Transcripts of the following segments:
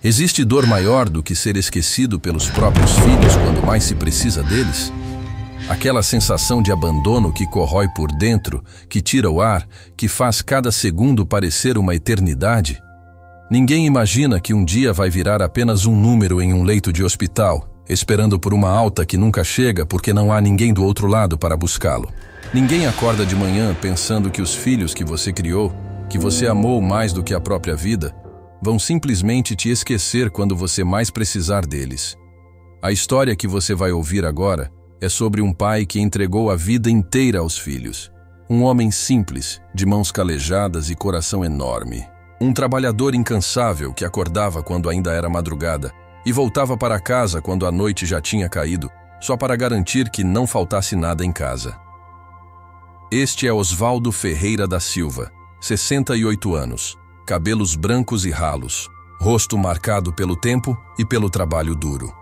Existe dor maior do que ser esquecido pelos próprios filhos quando mais se precisa deles? Aquela sensação de abandono que corrói por dentro, que tira o ar, que faz cada segundo parecer uma eternidade? Ninguém imagina que um dia vai virar apenas um número em um leito de hospital, esperando por uma alta que nunca chega porque não há ninguém do outro lado para buscá-lo. Ninguém acorda de manhã pensando que os filhos que você criou, que você amou mais do que a própria vida, vão simplesmente te esquecer quando você mais precisar deles. A história que você vai ouvir agora é sobre um pai que entregou a vida inteira aos filhos. Um homem simples, de mãos calejadas e coração enorme. Um trabalhador incansável que acordava quando ainda era madrugada e voltava para casa quando a noite já tinha caído, só para garantir que não faltasse nada em casa. Este é Osvaldo Ferreira da Silva, 68 anos, cabelos brancos e ralos, rosto marcado pelo tempo e pelo trabalho duro.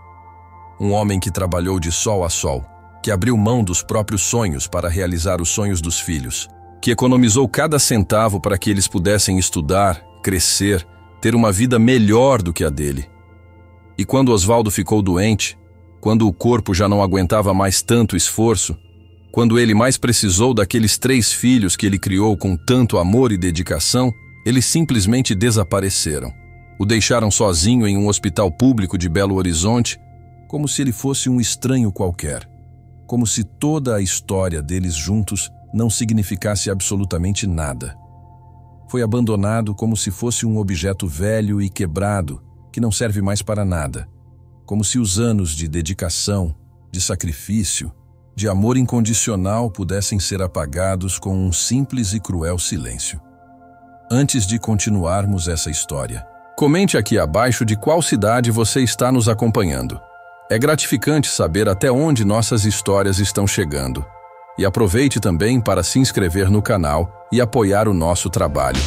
Um homem que trabalhou de sol a sol, que abriu mão dos próprios sonhos para realizar os sonhos dos filhos, que economizou cada centavo para que eles pudessem estudar, crescer, ter uma vida melhor do que a dele. E quando Osvaldo ficou doente, quando o corpo já não aguentava mais tanto esforço, quando ele mais precisou daqueles 3 filhos que ele criou com tanto amor e dedicação, eles simplesmente desapareceram. O deixaram sozinho em um hospital público de Belo Horizonte, como se ele fosse um estranho qualquer. Como se toda a história deles juntos não significasse absolutamente nada. Foi abandonado como se fosse um objeto velho e quebrado, que não serve mais para nada. Como se os anos de dedicação, de sacrifício, de amor incondicional pudessem ser apagados com um simples e cruel silêncio. Antes de continuarmos essa história, comente aqui abaixo de qual cidade você está nos acompanhando. É gratificante saber até onde nossas histórias estão chegando. E aproveite também para se inscrever no canal e apoiar o nosso trabalho.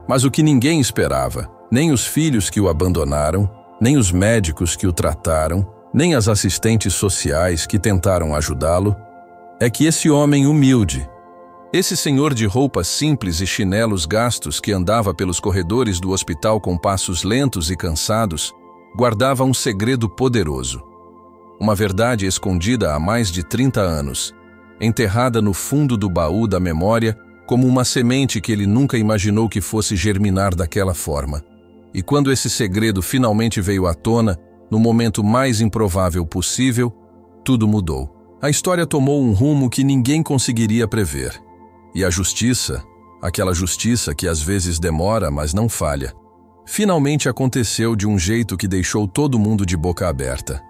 Mas o que ninguém esperava, nem os filhos que o abandonaram, nem os médicos que o trataram, nem as assistentes sociais que tentaram ajudá-lo, é que esse homem humilde, esse senhor de roupas simples e chinelos gastos que andava pelos corredores do hospital com passos lentos e cansados, guardava um segredo poderoso. Uma verdade escondida há mais de 30 anos, enterrada no fundo do baú da memória como uma semente que ele nunca imaginou que fosse germinar daquela forma. E quando esse segredo finalmente veio à tona, no momento mais improvável possível, tudo mudou. A história tomou um rumo que ninguém conseguiria prever. E a justiça, aquela justiça que às vezes demora, mas não falha, finalmente aconteceu de um jeito que deixou todo mundo de boca aberta.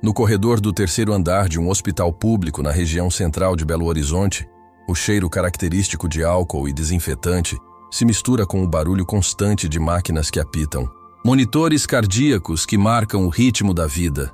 No corredor do 3º andar de um hospital público na região central de Belo Horizonte, o cheiro característico de álcool e desinfetante se mistura com o barulho constante de máquinas que apitam. Monitores cardíacos que marcam o ritmo da vida.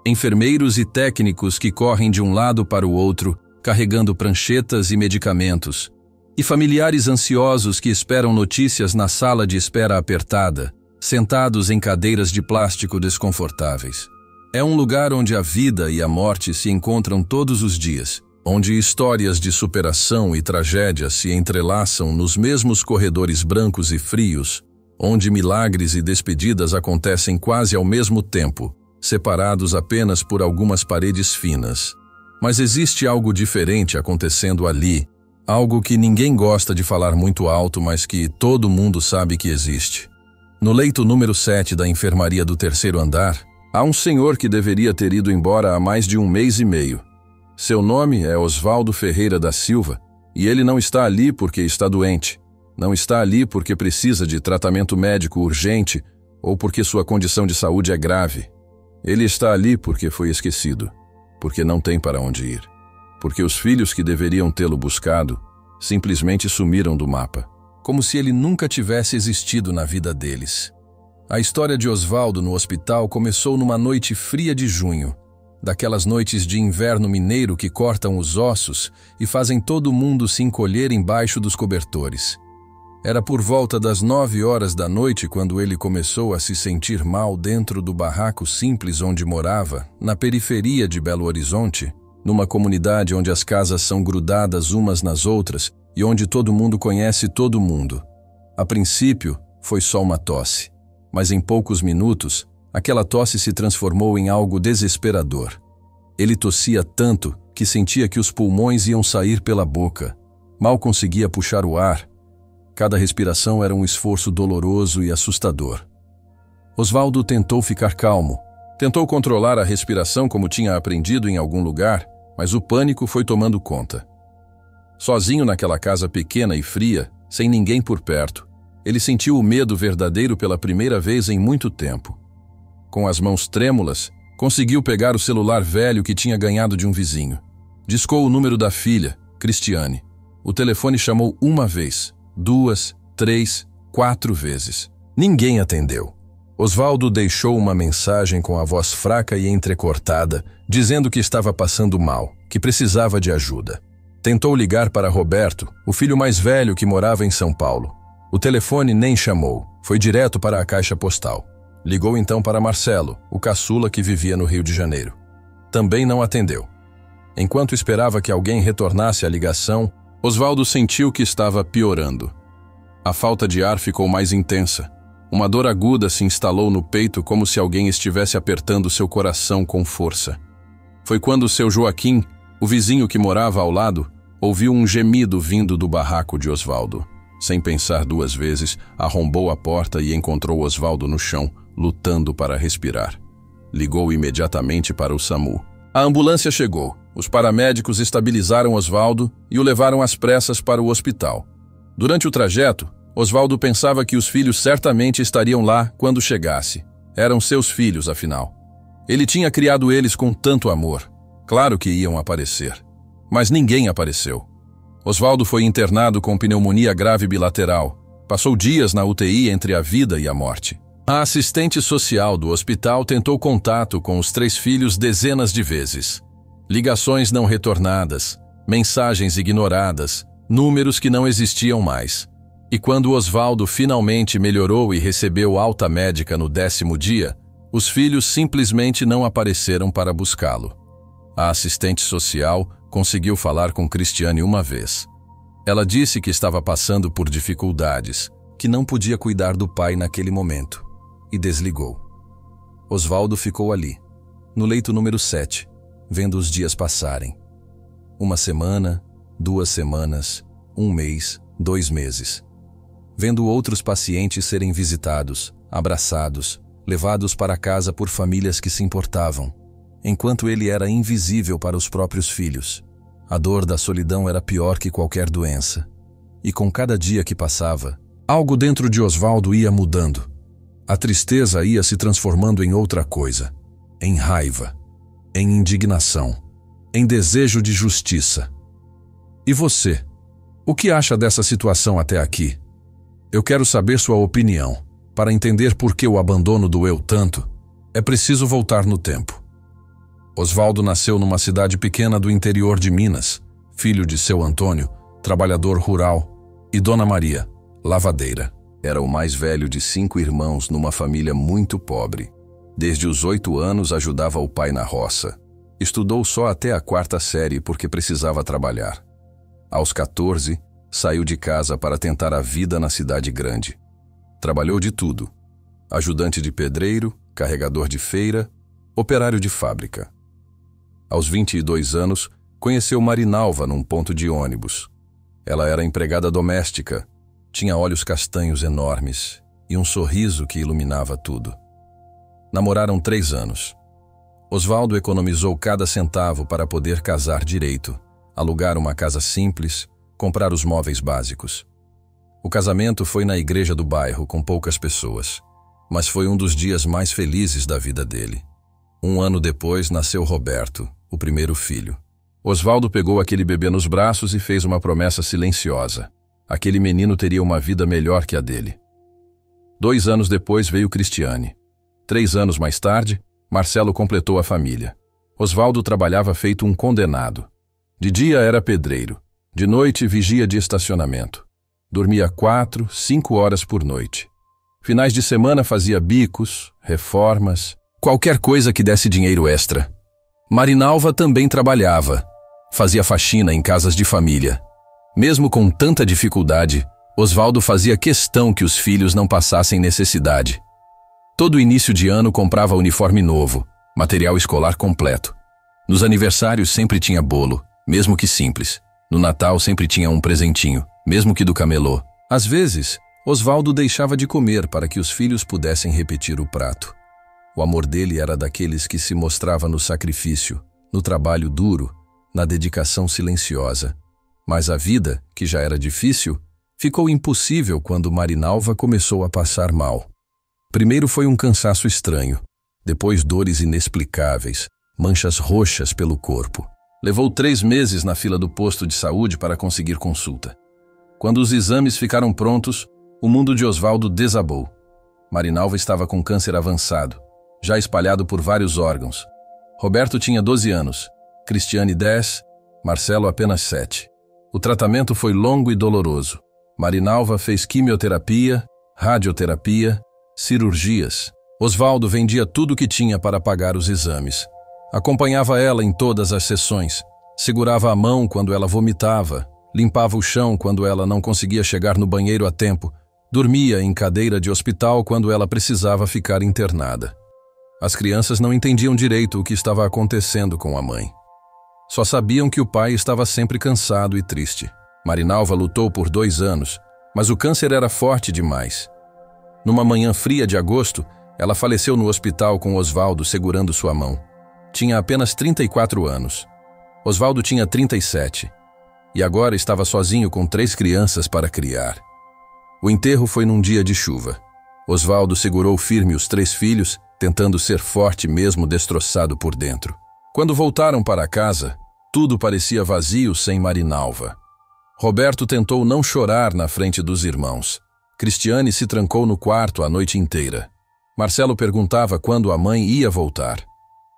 Enfermeiros e técnicos que correm de um lado para o outro, carregando pranchetas e medicamentos. E familiares ansiosos que esperam notícias na sala de espera apertada, sentados em cadeiras de plástico desconfortáveis. É um lugar onde a vida e a morte se encontram todos os dias, onde histórias de superação e tragédia se entrelaçam nos mesmos corredores brancos e frios, onde milagres e despedidas acontecem quase ao mesmo tempo, separados apenas por algumas paredes finas. Mas existe algo diferente acontecendo ali, algo que ninguém gosta de falar muito alto, mas que todo mundo sabe que existe. No leito número 7 da enfermaria do 3º andar, há um senhor que deveria ter ido embora há mais de 1 mês e meio. Seu nome é Osvaldo Ferreira da Silva, e ele não está ali porque está doente. Não está ali porque precisa de tratamento médico urgente ou porque sua condição de saúde é grave. Ele está ali porque foi esquecido, porque não tem para onde ir. Porque os filhos que deveriam tê-lo buscado simplesmente sumiram do mapa, como se ele nunca tivesse existido na vida deles. A história de Osvaldo no hospital começou numa noite fria de junho, daquelas noites de inverno mineiro que cortam os ossos e fazem todo mundo se encolher embaixo dos cobertores. Era por volta das 9 horas da noite quando ele começou a se sentir mal dentro do barraco simples onde morava, na periferia de Belo Horizonte, numa comunidade onde as casas são grudadas umas nas outras e onde todo mundo conhece todo mundo. A princípio, foi só uma tosse, mas em poucos minutos, aquela tosse se transformou em algo desesperador. Ele tossia tanto que sentia que os pulmões iam sair pela boca. Mal conseguia puxar o ar. Cada respiração era um esforço doloroso e assustador. Osvaldo tentou ficar calmo. Tentou controlar a respiração como tinha aprendido em algum lugar, mas o pânico foi tomando conta. Sozinho naquela casa pequena e fria, sem ninguém por perto, ele sentiu o medo verdadeiro pela primeira vez em muito tempo. Com as mãos trêmulas, conseguiu pegar o celular velho que tinha ganhado de um vizinho. Discou o número da filha, Cristiane. O telefone chamou uma vez, 2, 3, 4 vezes. Ninguém atendeu. Osvaldo deixou uma mensagem com a voz fraca e entrecortada, dizendo que estava passando mal, que precisava de ajuda. Tentou ligar para Roberto, o filho mais velho que morava em São Paulo. O telefone nem chamou, foi direto para a caixa postal. Ligou então para Marcelo, o caçula que vivia no Rio de Janeiro. Também não atendeu. Enquanto esperava que alguém retornasse a ligação, Osvaldo sentiu que estava piorando. A falta de ar ficou mais intensa. Uma dor aguda se instalou no peito como se alguém estivesse apertando seu coração com força. Foi quando seu Joaquim, o vizinho que morava ao lado, ouviu um gemido vindo do barraco de Osvaldo. Sem pensar 2 vezes, arrombou a porta e encontrou Osvaldo no chão, lutando para respirar. Ligou imediatamente para o SAMU. A ambulância chegou. Os paramédicos estabilizaram Osvaldo e o levaram às pressas para o hospital. Durante o trajeto, Osvaldo pensava que os filhos certamente estariam lá quando chegasse. Eram seus filhos, afinal. Ele tinha criado eles com tanto amor. Claro que iam aparecer. Mas ninguém apareceu. Osvaldo foi internado com pneumonia grave bilateral. Passou dias na UTI entre a vida e a morte. A assistente social do hospital tentou contato com os 3 filhos dezenas de vezes. Ligações não retornadas, mensagens ignoradas, números que não existiam mais. E quando Osvaldo finalmente melhorou e recebeu alta médica no 10º dia, os filhos simplesmente não apareceram para buscá-lo. A assistente social conseguiu falar com Cristiane uma vez. Ela disse que estava passando por dificuldades, que não podia cuidar do pai naquele momento, e desligou. Osvaldo ficou ali, no leito número 7, vendo os dias passarem. 1 semana, 2 semanas, 1 mês, 2 meses. Vendo outros pacientes serem visitados, abraçados, levados para casa por famílias que se importavam, enquanto ele era invisível para os próprios filhos. A dor da solidão era pior que qualquer doença. E com cada dia que passava, algo dentro de Osvaldo ia mudando. A tristeza ia se transformando em outra coisa, em raiva, em indignação, em desejo de justiça. E você? O que acha dessa situação até aqui? Eu quero saber sua opinião. Para entender por que o abandono doeu tanto, é preciso voltar no tempo. Osvaldo nasceu numa cidade pequena do interior de Minas, filho de seu Antônio, trabalhador rural, e Dona Maria, lavadeira. Era o mais velho de 5 irmãos numa família muito pobre. Desde os 8 anos ajudava o pai na roça. Estudou só até a 4ª série porque precisava trabalhar. Aos 14, saiu de casa para tentar a vida na cidade grande. Trabalhou de tudo: ajudante de pedreiro, carregador de feira, operário de fábrica. Aos 22 anos, conheceu Marinalva num ponto de ônibus. Ela era empregada doméstica, tinha olhos castanhos enormes e um sorriso que iluminava tudo. Namoraram 3 anos. Osvaldo economizou cada centavo para poder casar direito, alugar uma casa simples, comprar os móveis básicos. O casamento foi na igreja do bairro, com poucas pessoas, mas foi um dos dias mais felizes da vida dele. 1 ano depois nasceu Roberto, o primeiro filho. Osvaldo pegou aquele bebê nos braços e fez uma promessa silenciosa. Aquele menino teria uma vida melhor que a dele. 2 anos depois veio Cristiane. 3 anos mais tarde, Marcelo completou a família. Osvaldo trabalhava feito um condenado. De dia era pedreiro, de noite vigia de estacionamento. Dormia 4, 5 horas por noite. Finais de semana fazia bicos, reformas, qualquer coisa que desse dinheiro extra. Marinalva também trabalhava, fazia faxina em casas de família. Mesmo com tanta dificuldade, Osvaldo fazia questão que os filhos não passassem necessidade. Todo início de ano comprava uniforme novo, material escolar completo. Nos aniversários sempre tinha bolo, mesmo que simples. No Natal sempre tinha um presentinho, mesmo que do camelô. Às vezes, Osvaldo deixava de comer para que os filhos pudessem repetir o prato. O amor dele era daqueles que se mostrava no sacrifício, no trabalho duro, na dedicação silenciosa. Mas a vida, que já era difícil, ficou impossível quando Marinalva começou a passar mal. Primeiro foi um cansaço estranho, depois dores inexplicáveis, manchas roxas pelo corpo. Levou 3 meses na fila do posto de saúde para conseguir consulta. Quando os exames ficaram prontos, o mundo de Osvaldo desabou. Marinalva estava com câncer avançado, já espalhado por vários órgãos. Roberto tinha 12 anos, Cristiane 10, Marcelo apenas 7. O tratamento foi longo e doloroso. Marinalva fez quimioterapia, radioterapia, cirurgias. Osvaldo vendia tudo o que tinha para pagar os exames. Acompanhava ela em todas as sessões. Segurava a mão quando ela vomitava. Limpava o chão quando ela não conseguia chegar no banheiro a tempo. Dormia em cadeira de hospital quando ela precisava ficar internada. As crianças não entendiam direito o que estava acontecendo com a mãe. Só sabiam que o pai estava sempre cansado e triste. Marinalva lutou por 2 anos, mas o câncer era forte demais. Numa manhã fria de agosto, ela faleceu no hospital com Osvaldo segurando sua mão. Tinha apenas 34 anos. Osvaldo tinha 37. E agora estava sozinho com 3 crianças para criar. O enterro foi num dia de chuva. Osvaldo segurou firme os 3 filhos, tentando ser forte mesmo destroçado por dentro. Quando voltaram para casa, tudo parecia vazio sem Marinalva. Roberto tentou não chorar na frente dos irmãos. Cristiane se trancou no quarto a noite inteira. Marcelo perguntava quando a mãe ia voltar.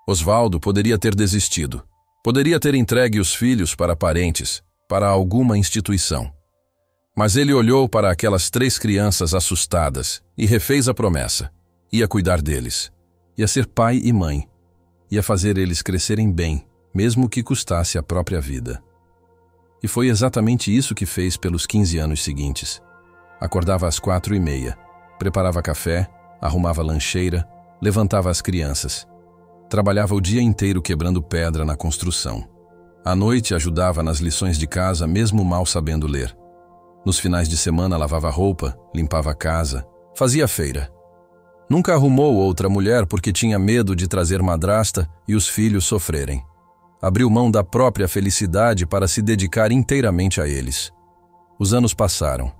Osvaldo poderia ter desistido. Poderia ter entregue os filhos para parentes, para alguma instituição. Mas ele olhou para aquelas 3 crianças assustadas e refez a promessa. Ia cuidar deles. Ia ser pai e mãe. Ia fazer eles crescerem bem, mesmo que custasse a própria vida. E foi exatamente isso que fez pelos 15 anos seguintes. Acordava às 4h30, preparava café, arrumava lancheira, levantava as crianças. Trabalhava o dia inteiro quebrando pedra na construção. À noite ajudava nas lições de casa, mesmo mal sabendo ler. Nos finais de semana lavava roupa, limpava a casa, fazia feira. Nunca arrumou outra mulher porque tinha medo de trazer madrasta e os filhos sofrerem. Abriu mão da própria felicidade para se dedicar inteiramente a eles. Os anos passaram.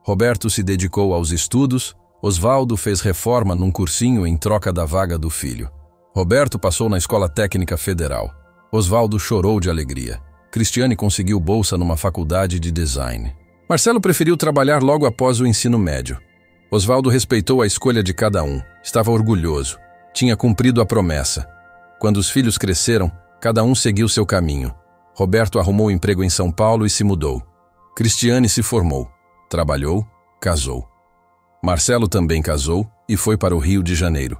Roberto se dedicou aos estudos, Osvaldo fez reforma num cursinho em troca da vaga do filho. Roberto passou na Escola Técnica Federal. Osvaldo chorou de alegria. Cristiane conseguiu bolsa numa faculdade de design. Marcelo preferiu trabalhar logo após o ensino médio. Osvaldo respeitou a escolha de cada um. Estava orgulhoso. Tinha cumprido a promessa. Quando os filhos cresceram, cada um seguiu seu caminho. Roberto arrumou emprego em São Paulo e se mudou. Cristiane se formou. Trabalhou, casou. Marcelo também casou e foi para o Rio de Janeiro.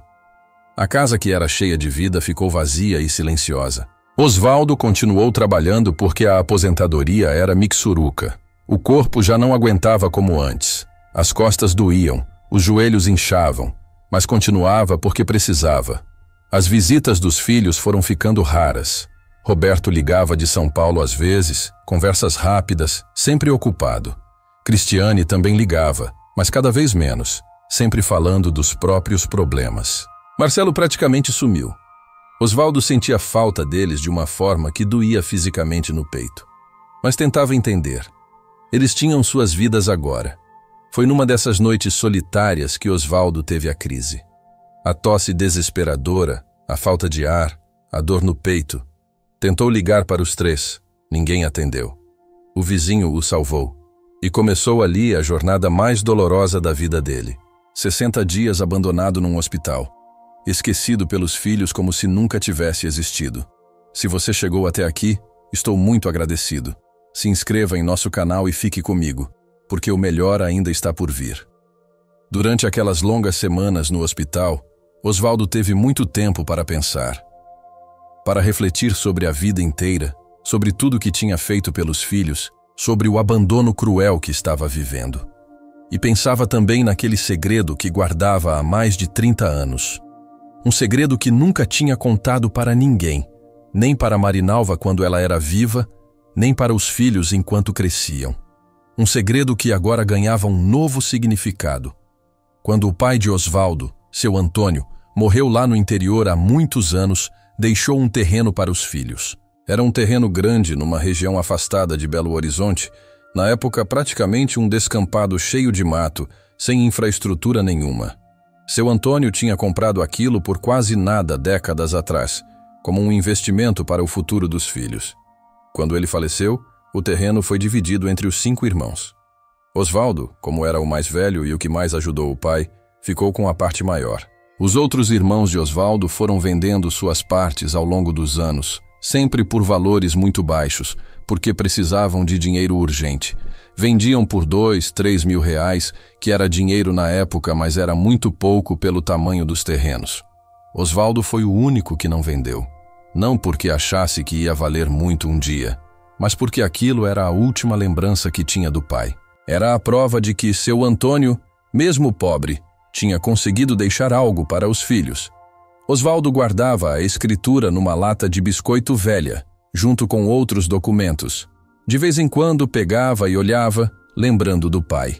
A casa que era cheia de vida ficou vazia e silenciosa. Osvaldo continuou trabalhando porque a aposentadoria era mixuruca. O corpo já não aguentava como antes. As costas doíam, os joelhos inchavam, mas continuava porque precisava. As visitas dos filhos foram ficando raras. Roberto ligava de São Paulo às vezes, conversas rápidas, sempre ocupado. Cristiane também ligava, mas cada vez menos, sempre falando dos próprios problemas. Marcelo praticamente sumiu. Osvaldo sentia falta deles de uma forma que doía fisicamente no peito. Mas tentava entender. Eles tinham suas vidas agora. Foi numa dessas noites solitárias que Osvaldo teve a crise. A tosse desesperadora, a falta de ar, a dor no peito. Tentou ligar para os 3. Ninguém atendeu. O vizinho o salvou. E começou ali a jornada mais dolorosa da vida dele. 60 dias abandonado num hospital. Esquecido pelos filhos como se nunca tivesse existido. Se você chegou até aqui, estou muito agradecido. Se inscreva em nosso canal e fique comigo, porque o melhor ainda está por vir. Durante aquelas longas semanas no hospital, Osvaldo teve muito tempo para pensar. Para refletir sobre a vida inteira, sobre tudo que tinha feito pelos filhos sobre o abandono cruel que estava vivendo. E pensava também naquele segredo que guardava há mais de 30 anos. Um segredo que nunca tinha contado para ninguém, nem para Marinalva quando ela era viva, nem para os filhos enquanto cresciam. Um segredo que agora ganhava um novo significado. Quando o pai de Osvaldo, seu Antônio, morreu lá no interior há muitos anos, deixou um terreno para os filhos. Era um terreno grande numa região afastada de Belo Horizonte, na época praticamente um descampado cheio de mato, sem infraestrutura nenhuma. Seu Antônio tinha comprado aquilo por quase nada décadas atrás, como um investimento para o futuro dos filhos. Quando ele faleceu, o terreno foi dividido entre os 5 irmãos. Osvaldo, como era o mais velho e o que mais ajudou o pai, ficou com a parte maior. Os outros irmãos de Osvaldo foram vendendo suas partes ao longo dos anos, sempre por valores muito baixos, porque precisavam de dinheiro urgente. Vendiam por 2, 3 mil reais, que era dinheiro na época, mas era muito pouco pelo tamanho dos terrenos. Osvaldo foi o único que não vendeu. Não porque achasse que ia valer muito um dia, mas porque aquilo era a última lembrança que tinha do pai. Era a prova de que seu Antônio, mesmo pobre, tinha conseguido deixar algo para os filhos. Osvaldo guardava a escritura numa lata de biscoito velha, junto com outros documentos. De vez em quando pegava e olhava, lembrando do pai.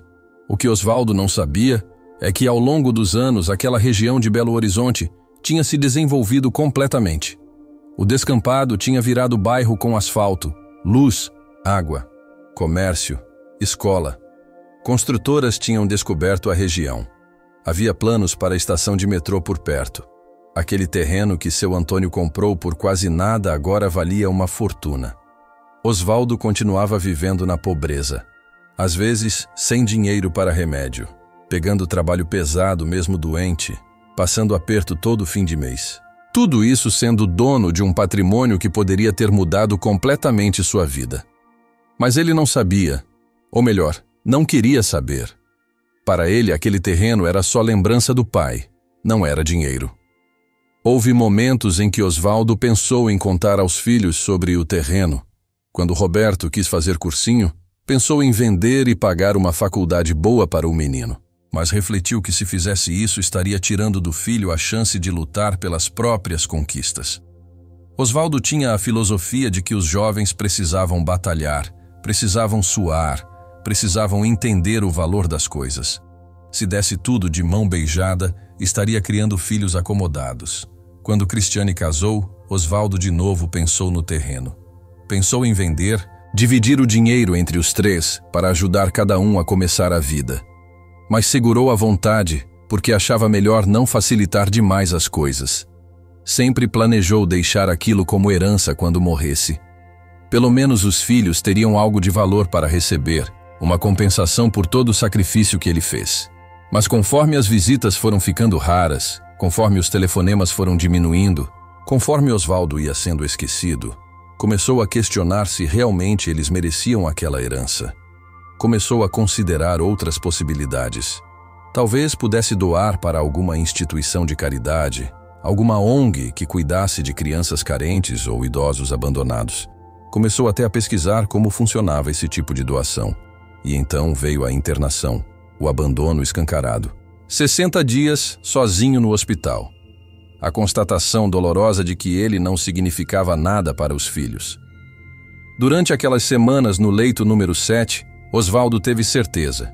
O que Osvaldo não sabia é que ao longo dos anos aquela região de Belo Horizonte tinha se desenvolvido completamente. O descampado tinha virado bairro com asfalto, luz, água, comércio, escola. Construtoras tinham descoberto a região. Havia planos para a estação de metrô por perto. Aquele terreno que seu Antônio comprou por quase nada agora valia uma fortuna. Osvaldo continuava vivendo na pobreza. Às vezes, sem dinheiro para remédio, pegando trabalho pesado mesmo doente, passando aperto todo fim de mês. Tudo isso sendo dono de um patrimônio que poderia ter mudado completamente sua vida. Mas ele não sabia, ou melhor, não queria saber. Para ele, aquele terreno era só lembrança do pai, não era dinheiro. Houve momentos em que Osvaldo pensou em contar aos filhos sobre o terreno. Quando Roberto quis fazer cursinho, pensou em vender e pagar uma faculdade boa para o menino. Mas refletiu que se fizesse isso estaria tirando do filho a chance de lutar pelas próprias conquistas. Osvaldo tinha a filosofia de que os jovens precisavam batalhar, precisavam suar, precisavam entender o valor das coisas. Se desse tudo de mão beijada, estaria criando filhos acomodados. Quando Cristiane casou, Osvaldo de novo pensou no terreno. Pensou em vender, dividir o dinheiro entre os 3 para ajudar cada um a começar a vida. Mas segurou a vontade porque achava melhor não facilitar demais as coisas. Sempre planejou deixar aquilo como herança quando morresse. Pelo menos os filhos teriam algo de valor para receber, uma compensação por todo o sacrifício que ele fez. Mas conforme as visitas foram ficando raras, conforme os telefonemas foram diminuindo, conforme Osvaldo ia sendo esquecido, começou a questionar se realmente eles mereciam aquela herança. Começou a considerar outras possibilidades. Talvez pudesse doar para alguma instituição de caridade, alguma ONG que cuidasse de crianças carentes ou idosos abandonados. Começou até a pesquisar como funcionava esse tipo de doação. E então veio a internação, o abandono escancarado. 60 dias sozinho no hospital. A constatação dolorosa de que ele não significava nada para os filhos. Durante aquelas semanas no leito número 7, Osvaldo teve certeza.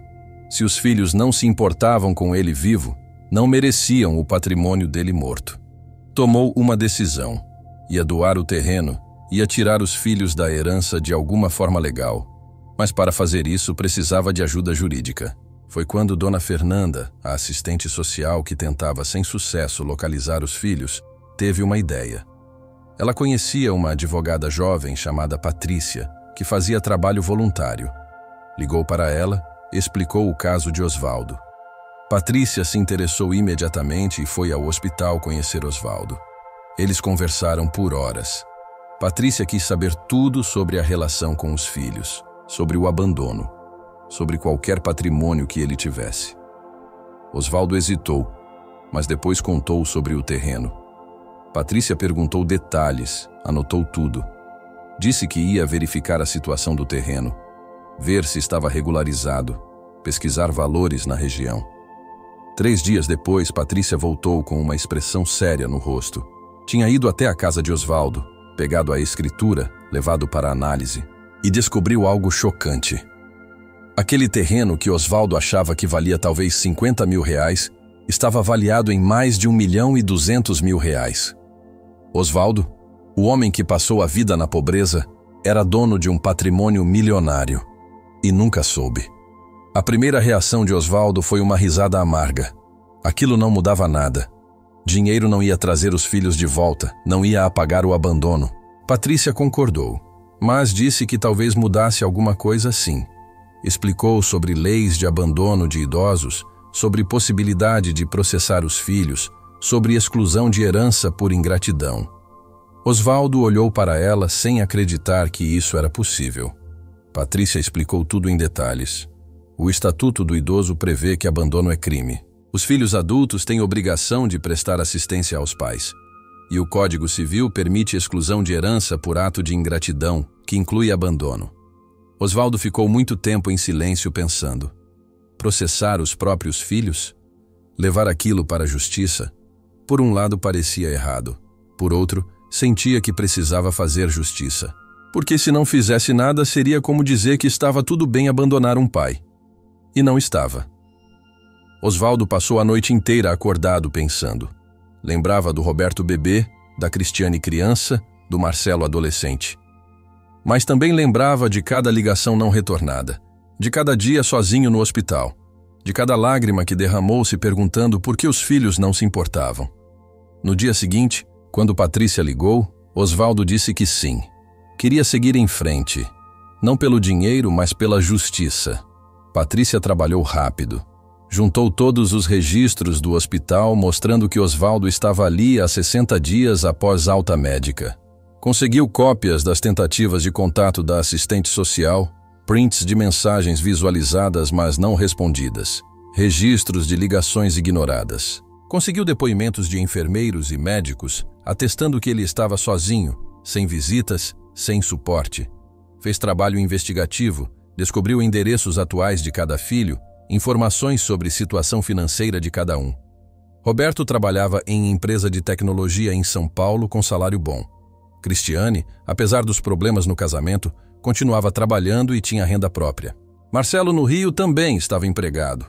Se os filhos não se importavam com ele vivo, não mereciam o patrimônio dele morto. Tomou uma decisão. Ia doar o terreno, ia tirar os filhos da herança de alguma forma legal. Mas para fazer isso precisava de ajuda jurídica. Foi quando Dona Fernanda, a assistente social que tentava sem sucesso localizar os filhos, teve uma ideia. Ela conhecia uma advogada jovem chamada Patrícia, que fazia trabalho voluntário. Ligou para ela, explicou o caso de Osvaldo. Patrícia se interessou imediatamente e foi ao hospital conhecer Osvaldo. Eles conversaram por horas. Patrícia quis saber tudo sobre a relação com os filhos, sobre o abandono, sobre qualquer patrimônio que ele tivesse. Osvaldo hesitou, mas depois contou sobre o terreno. Patrícia perguntou detalhes, anotou tudo. Disse que ia verificar a situação do terreno. ver se estava regularizado, pesquisar valores na região. 3 dias depois, Patrícia voltou com uma expressão séria no rosto. Tinha ido até a casa de Osvaldo, pegado a escritura, levado para análise, e descobriu algo chocante. Aquele terreno que Osvaldo achava que valia talvez 50 mil reais, estava avaliado em mais de 1.200.000 reais. Osvaldo, o homem que passou a vida na pobreza, era dono de um patrimônio milionário e nunca soube. A primeira reação de Osvaldo foi uma risada amarga. Aquilo não mudava nada. Dinheiro não ia trazer os filhos de volta, não ia apagar o abandono. Patrícia concordou, mas disse que talvez mudasse alguma coisa sim. Explicou sobre leis de abandono de idosos, sobre possibilidade de processar os filhos, sobre exclusão de herança por ingratidão. Osvaldo olhou para ela sem acreditar que isso era possível. Patrícia explicou tudo em detalhes. O Estatuto do Idoso prevê que abandono é crime. Os filhos adultos têm obrigação de prestar assistência aos pais. E o Código Civil permite exclusão de herança por ato de ingratidão, que inclui abandono. Osvaldo ficou muito tempo em silêncio pensando. Processar os próprios filhos? Levar aquilo para a justiça? Por um lado parecia errado. Por outro, sentia que precisava fazer justiça. Porque se não fizesse nada, seria como dizer que estava tudo bem abandonar um pai. E não estava. Osvaldo passou a noite inteira acordado pensando. Lembrava do Roberto bebê, da Cristiane criança, do Marcelo adolescente. Mas também lembrava de cada ligação não retornada, de cada dia sozinho no hospital, de cada lágrima que derramou se perguntando por que os filhos não se importavam. No dia seguinte, quando Patrícia ligou, Osvaldo disse que sim. Queria seguir em frente, não pelo dinheiro, mas pela justiça. Patrícia trabalhou rápido. Juntou todos os registros do hospital, mostrando que Osvaldo estava ali há 60 dias após alta médica. Conseguiu cópias das tentativas de contato da assistente social, prints de mensagens visualizadas mas não respondidas, registros de ligações ignoradas. Conseguiu depoimentos de enfermeiros e médicos atestando que ele estava sozinho, sem visitas, sem suporte. Fez trabalho investigativo, descobriu endereços atuais de cada filho, informações sobre situação financeira de cada um. Roberto trabalhava em empresa de tecnologia em São Paulo com salário bom. Cristiane, apesar dos problemas no casamento, continuava trabalhando e tinha renda própria. Marcelo, no Rio, também estava empregado.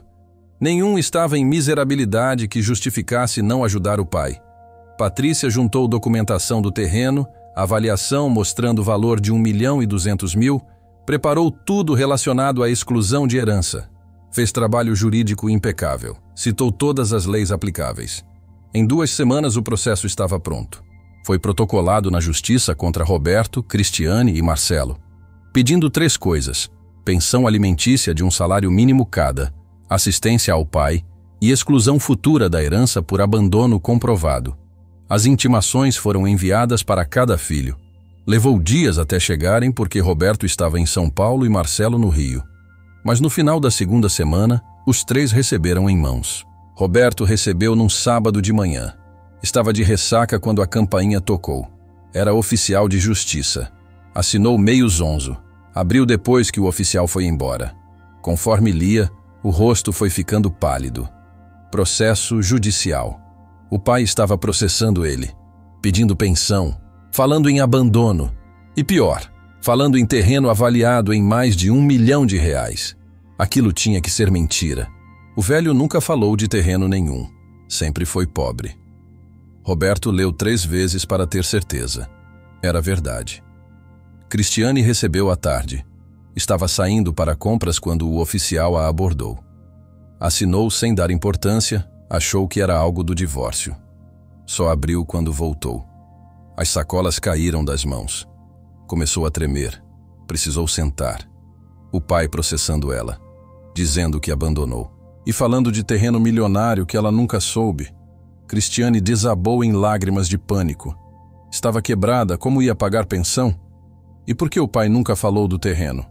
Nenhum estava em miserabilidade que justificasse não ajudar o pai. Patrícia juntou documentação do terreno, avaliação mostrando o valor de 1.200.000, preparou tudo relacionado à exclusão de herança. Fez trabalho jurídico impecável, citou todas as leis aplicáveis. Em 2 semanas o processo estava pronto. Foi protocolado na justiça contra Roberto, Cristiane e Marcelo, pedindo 3 coisas: pensão alimentícia de um salário mínimo cada, assistência ao pai e exclusão futura da herança por abandono comprovado. As intimações foram enviadas para cada filho. Levou dias até chegarem porque Roberto estava em São Paulo e Marcelo no Rio. Mas no final da 2ª semana, os 3 receberam em mãos. Roberto recebeu num sábado de manhã. Estava de ressaca quando a campainha tocou. Era oficial de justiça. Assinou meio zonzo. Abriu depois que o oficial foi embora. Conforme lia, o rosto foi ficando pálido. Processo judicial. O pai estava processando ele, pedindo pensão, falando em abandono e, pior, falando em terreno avaliado em mais de 1 milhão de reais. Aquilo tinha que ser mentira. O velho nunca falou de terreno nenhum. Sempre foi pobre. Roberto leu 3 vezes para ter certeza. Era verdade. Cristiane recebeu à tarde. Estava saindo para compras quando o oficial a abordou. Assinou sem dar importância, achou que era algo do divórcio. Só abriu quando voltou. As sacolas caíram das mãos. Começou a tremer. Precisou sentar. O pai processando ela, dizendo que abandonou. E falando de terreno milionário que ela nunca soube. Cristiane desabou em lágrimas de pânico. Estava quebrada, como ia pagar pensão? E por que o pai nunca falou do terreno?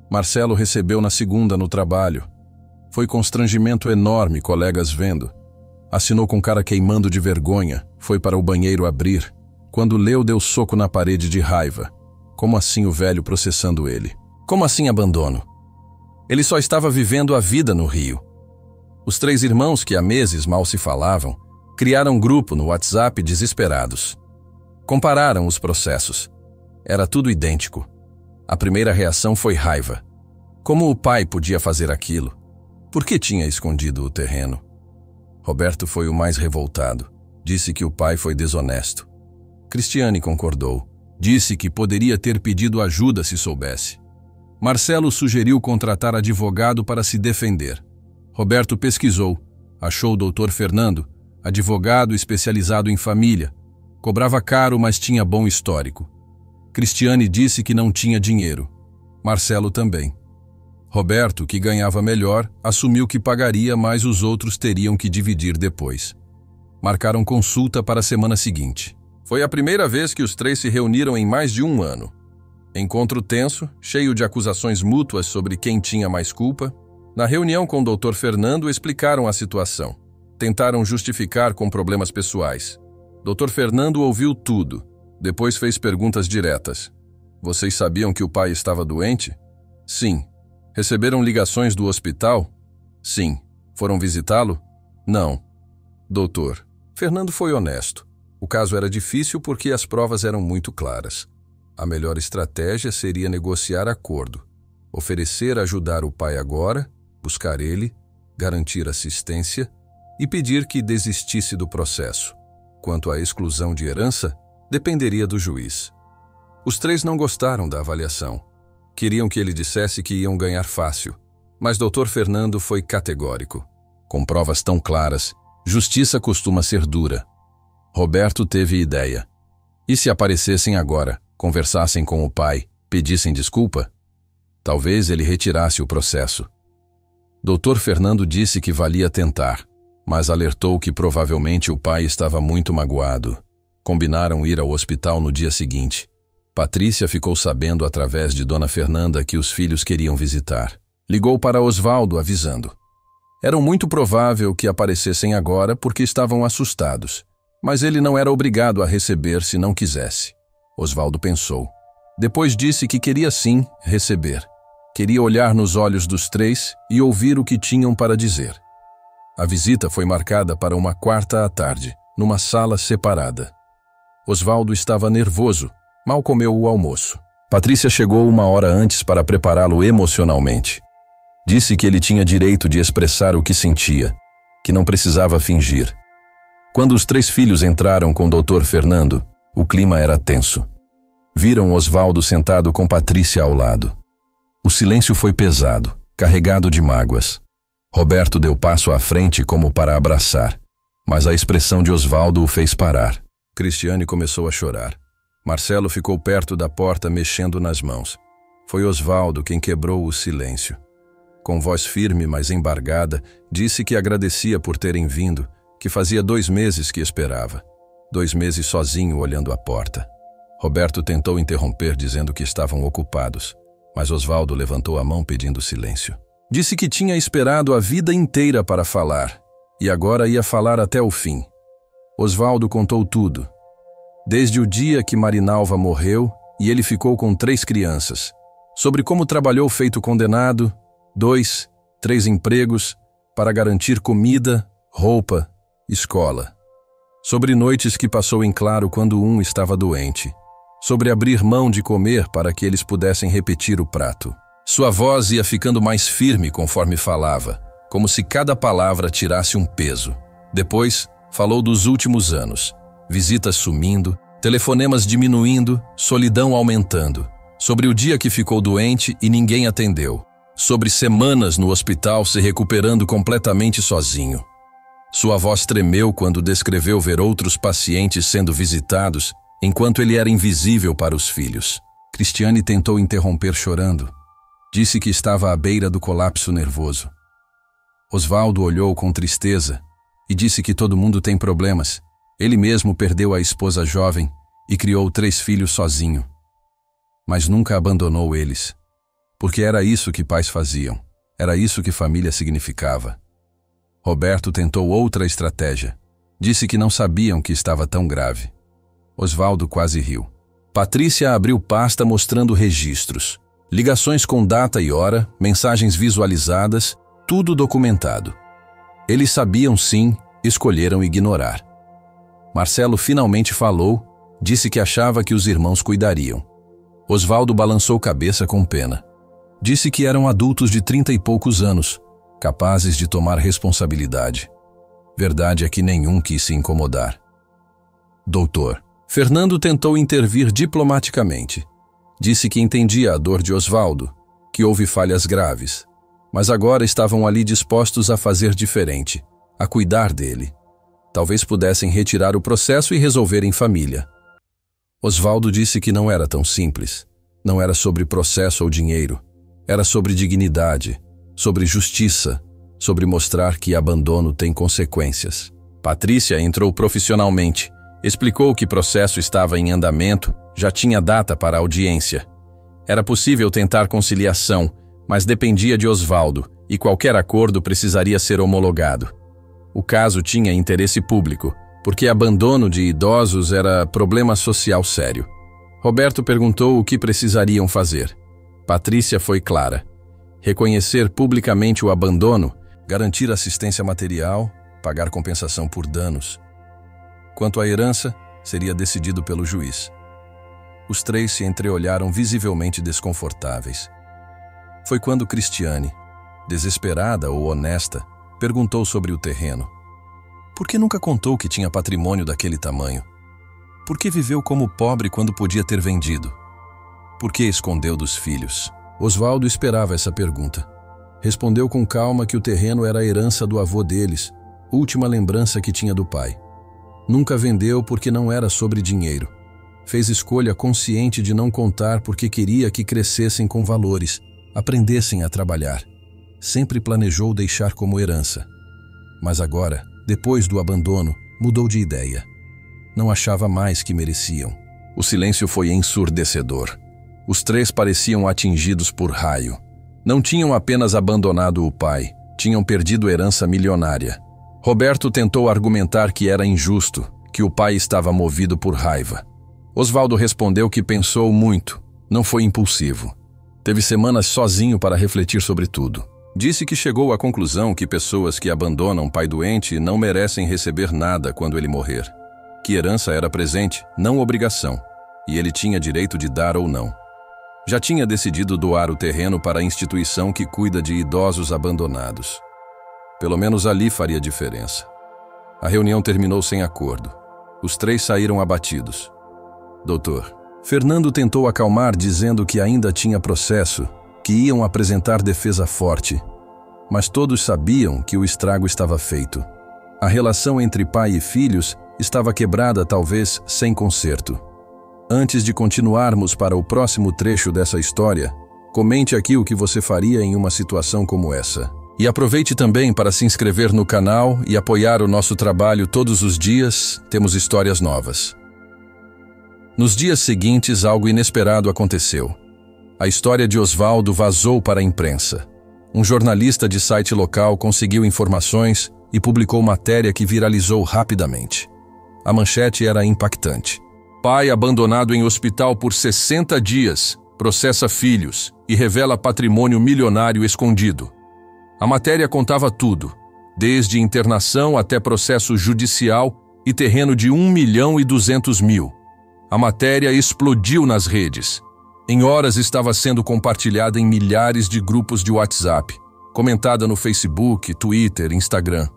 Marcelo recebeu na 2ª no trabalho. Foi constrangimento enorme, colegas vendo. Assinou com cara queimando de vergonha, foi para o banheiro abrir. Quando leu, deu soco na parede de raiva. Como assim o velho processando ele? Como assim abandono? Ele só estava vivendo a vida no Rio. Os 3 irmãos, que há meses mal se falavam, criaram um grupo no WhatsApp desesperados. Compararam os processos. Era tudo idêntico. A primeira reação foi raiva. Como o pai podia fazer aquilo? Por que tinha escondido o terreno? Roberto foi o mais revoltado. Disse que o pai foi desonesto. Cristiane concordou. Disse que poderia ter pedido ajuda se soubesse. Marcelo sugeriu contratar advogado para se defender. Roberto pesquisou. Achou o Dr. Fernando, advogado especializado em família. Cobrava caro, mas tinha bom histórico. Cristiane disse que não tinha dinheiro. Marcelo também. Roberto, que ganhava melhor, assumiu que pagaria, mas os outros teriam que dividir depois. Marcaram consulta para a semana seguinte. Foi a primeira vez que os 3 se reuniram em mais de um ano. Encontro tenso, cheio de acusações mútuas sobre quem tinha mais culpa. Na reunião com o Dr. Fernando, explicaram a situação. Tentaram justificar com problemas pessoais. Dr. Fernando ouviu tudo. Depois fez perguntas diretas. Vocês sabiam que o pai estava doente? Sim. Receberam ligações do hospital? Sim. Foram visitá-lo? Não. Doutor, Fernando foi honesto. O caso era difícil porque as provas eram muito claras. A melhor estratégia seria negociar acordo. Oferecer ajudar o pai agora, buscar ele, garantir assistência e pedir que desistisse do processo. Quanto à exclusão de herança, dependeria do juiz. Os 3 não gostaram da avaliação. Queriam que ele dissesse que iam ganhar fácil, mas Dr. Fernando foi categórico. Com provas tão claras, justiça costuma ser dura. Roberto teve ideia. E se aparecessem agora, conversassem com o pai, pedissem desculpa? Talvez ele retirasse o processo. Dr. Fernando disse que valia tentar, mas alertou que provavelmente o pai estava muito magoado. Combinaram ir ao hospital no dia seguinte. Patrícia ficou sabendo através de Dona Fernanda que os filhos queriam visitar. Ligou para Osvaldo avisando. Era muito provável que aparecessem agora porque estavam assustados, mas ele não era obrigado a receber se não quisesse. Osvaldo pensou. Depois disse que queria sim receber. Queria olhar nos olhos dos 3 e ouvir o que tinham para dizer. A visita foi marcada para uma quarta à tarde, numa sala separada. Osvaldo estava nervoso, mal comeu o almoço. Patrícia chegou 1 hora antes para prepará-lo emocionalmente. Disse que ele tinha direito de expressar o que sentia, que não precisava fingir. Quando os 3 filhos entraram com o Dr. Fernando, o clima era tenso. Viram Osvaldo sentado com Patrícia ao lado. O silêncio foi pesado, carregado de mágoas. Roberto deu passo à frente como para abraçar, mas a expressão de Osvaldo o fez parar. Cristiane começou a chorar. Marcelo ficou perto da porta mexendo nas mãos. Foi Osvaldo quem quebrou o silêncio. Com voz firme, mas embargada, disse que agradecia por terem vindo, que fazia 2 meses que esperava. 2 meses sozinho olhando a porta. Roberto tentou interromper dizendo que estavam ocupados, mas Osvaldo levantou a mão pedindo silêncio. Disse que tinha esperado a vida inteira para falar, e agora ia falar até o fim. Osvaldo contou tudo. Desde o dia que Marinalva morreu e ele ficou com 3 crianças. Sobre como trabalhou feito condenado, 2, 3 empregos, para garantir comida, roupa, escola. Sobre noites que passou em claro quando um estava doente. Sobre abrir mão de comer para que eles pudessem repetir o prato. Sua voz ia ficando mais firme conforme falava, como se cada palavra tirasse um peso. Depois, falou dos últimos anos. Visitas sumindo, telefonemas diminuindo, solidão aumentando. Sobre o dia que ficou doente e ninguém atendeu. Sobre semanas no hospital se recuperando completamente sozinho. Sua voz tremeu quando descreveu ver outros pacientes sendo visitados, enquanto ele era invisível para os filhos. Cristiane tentou interromper chorando. Disse que estava à beira do colapso nervoso. Osvaldo olhou com tristeza e disse que todo mundo tem problemas. Ele mesmo perdeu a esposa jovem e criou 3 filhos sozinho. Mas nunca abandonou eles, porque era isso que pais faziam, era isso que família significava. Roberto tentou outra estratégia. Disse que não sabiam que estava tão grave. Osvaldo quase riu. Patrícia abriu pasta mostrando registros. Ligações com data e hora, mensagens visualizadas, tudo documentado. Eles sabiam sim, escolheram ignorar. Marcelo finalmente falou, disse que achava que os irmãos cuidariam. Osvaldo balançou cabeça com pena. Disse que eram adultos de 30 e poucos anos, capazes de tomar responsabilidade. Verdade é que nenhum quis se incomodar. Doutor. Fernando tentou intervir diplomaticamente. Disse que entendia a dor de Osvaldo, que houve falhas graves, mas agora estavam ali dispostos a fazer diferente, a cuidar dele. Talvez pudessem retirar o processo e resolver em família. Osvaldo disse que não era tão simples. Não era sobre processo ou dinheiro. Era sobre dignidade, sobre justiça, sobre mostrar que abandono tem consequências. Patrícia entrou profissionalmente. Explicou que o processo estava em andamento, já tinha data para a audiência. Era possível tentar conciliação, mas dependia de Osvaldo, e qualquer acordo precisaria ser homologado. O caso tinha interesse público, porque abandono de idosos era problema social sério. Roberto perguntou o que precisariam fazer. Patrícia foi clara. Reconhecer publicamente o abandono, garantir assistência material, pagar compensação por danos. Quanto à herança, seria decidido pelo juiz. Os três se entreolharam visivelmente desconfortáveis. Foi quando Cristiane, desesperada ou honesta, perguntou sobre o terreno. Por que nunca contou que tinha patrimônio daquele tamanho? Por que viveu como pobre quando podia ter vendido? Por que escondeu dos filhos? Osvaldo esperava essa pergunta. Respondeu com calma que o terreno era a herança do avô deles, última lembrança que tinha do pai. Nunca vendeu porque não era sobre dinheiro. Fez escolha consciente de não contar porque queria que crescessem com valores, aprendessem a trabalhar. Sempre planejou deixar como herança. Mas agora, depois do abandono, mudou de ideia. Não achava mais que mereciam. O silêncio foi ensurdecedor. Os três pareciam atingidos por raio. Não tinham apenas abandonado o pai, tinham perdido herança milionária. Roberto tentou argumentar que era injusto, que o pai estava movido por raiva. Osvaldo respondeu que pensou muito, não foi impulsivo. Teve semanas sozinho para refletir sobre tudo. Disse que chegou à conclusão que pessoas que abandonam pai doente não merecem receber nada quando ele morrer. Que herança era presente, não obrigação, e ele tinha direito de dar ou não. Já tinha decidido doar o terreno para a instituição que cuida de idosos abandonados. Pelo menos ali faria diferença. A reunião terminou sem acordo. Os três saíram abatidos. Doutor, Fernando tentou acalmar dizendo que ainda tinha processo, que iam apresentar defesa forte. Mas todos sabiam que o estrago estava feito. A relação entre pai e filhos estava quebrada, talvez sem conserto. Antes de continuarmos para o próximo trecho dessa história, comente aqui o que você faria em uma situação como essa. E aproveite também para se inscrever no canal e apoiar o nosso trabalho todos os dias, temos histórias novas. Nos dias seguintes, algo inesperado aconteceu. A história de Osvaldo vazou para a imprensa. Um jornalista de site local conseguiu informações e publicou matéria que viralizou rapidamente. A manchete era impactante. Pai abandonado em hospital por 60 dias, processa filhos e revela patrimônio milionário escondido. A matéria contava tudo, desde internação até processo judicial e terreno de 1.200.000. A matéria explodiu nas redes. Em horas estava sendo compartilhada em milhares de grupos de WhatsApp, comentada no Facebook, Twitter, Instagram.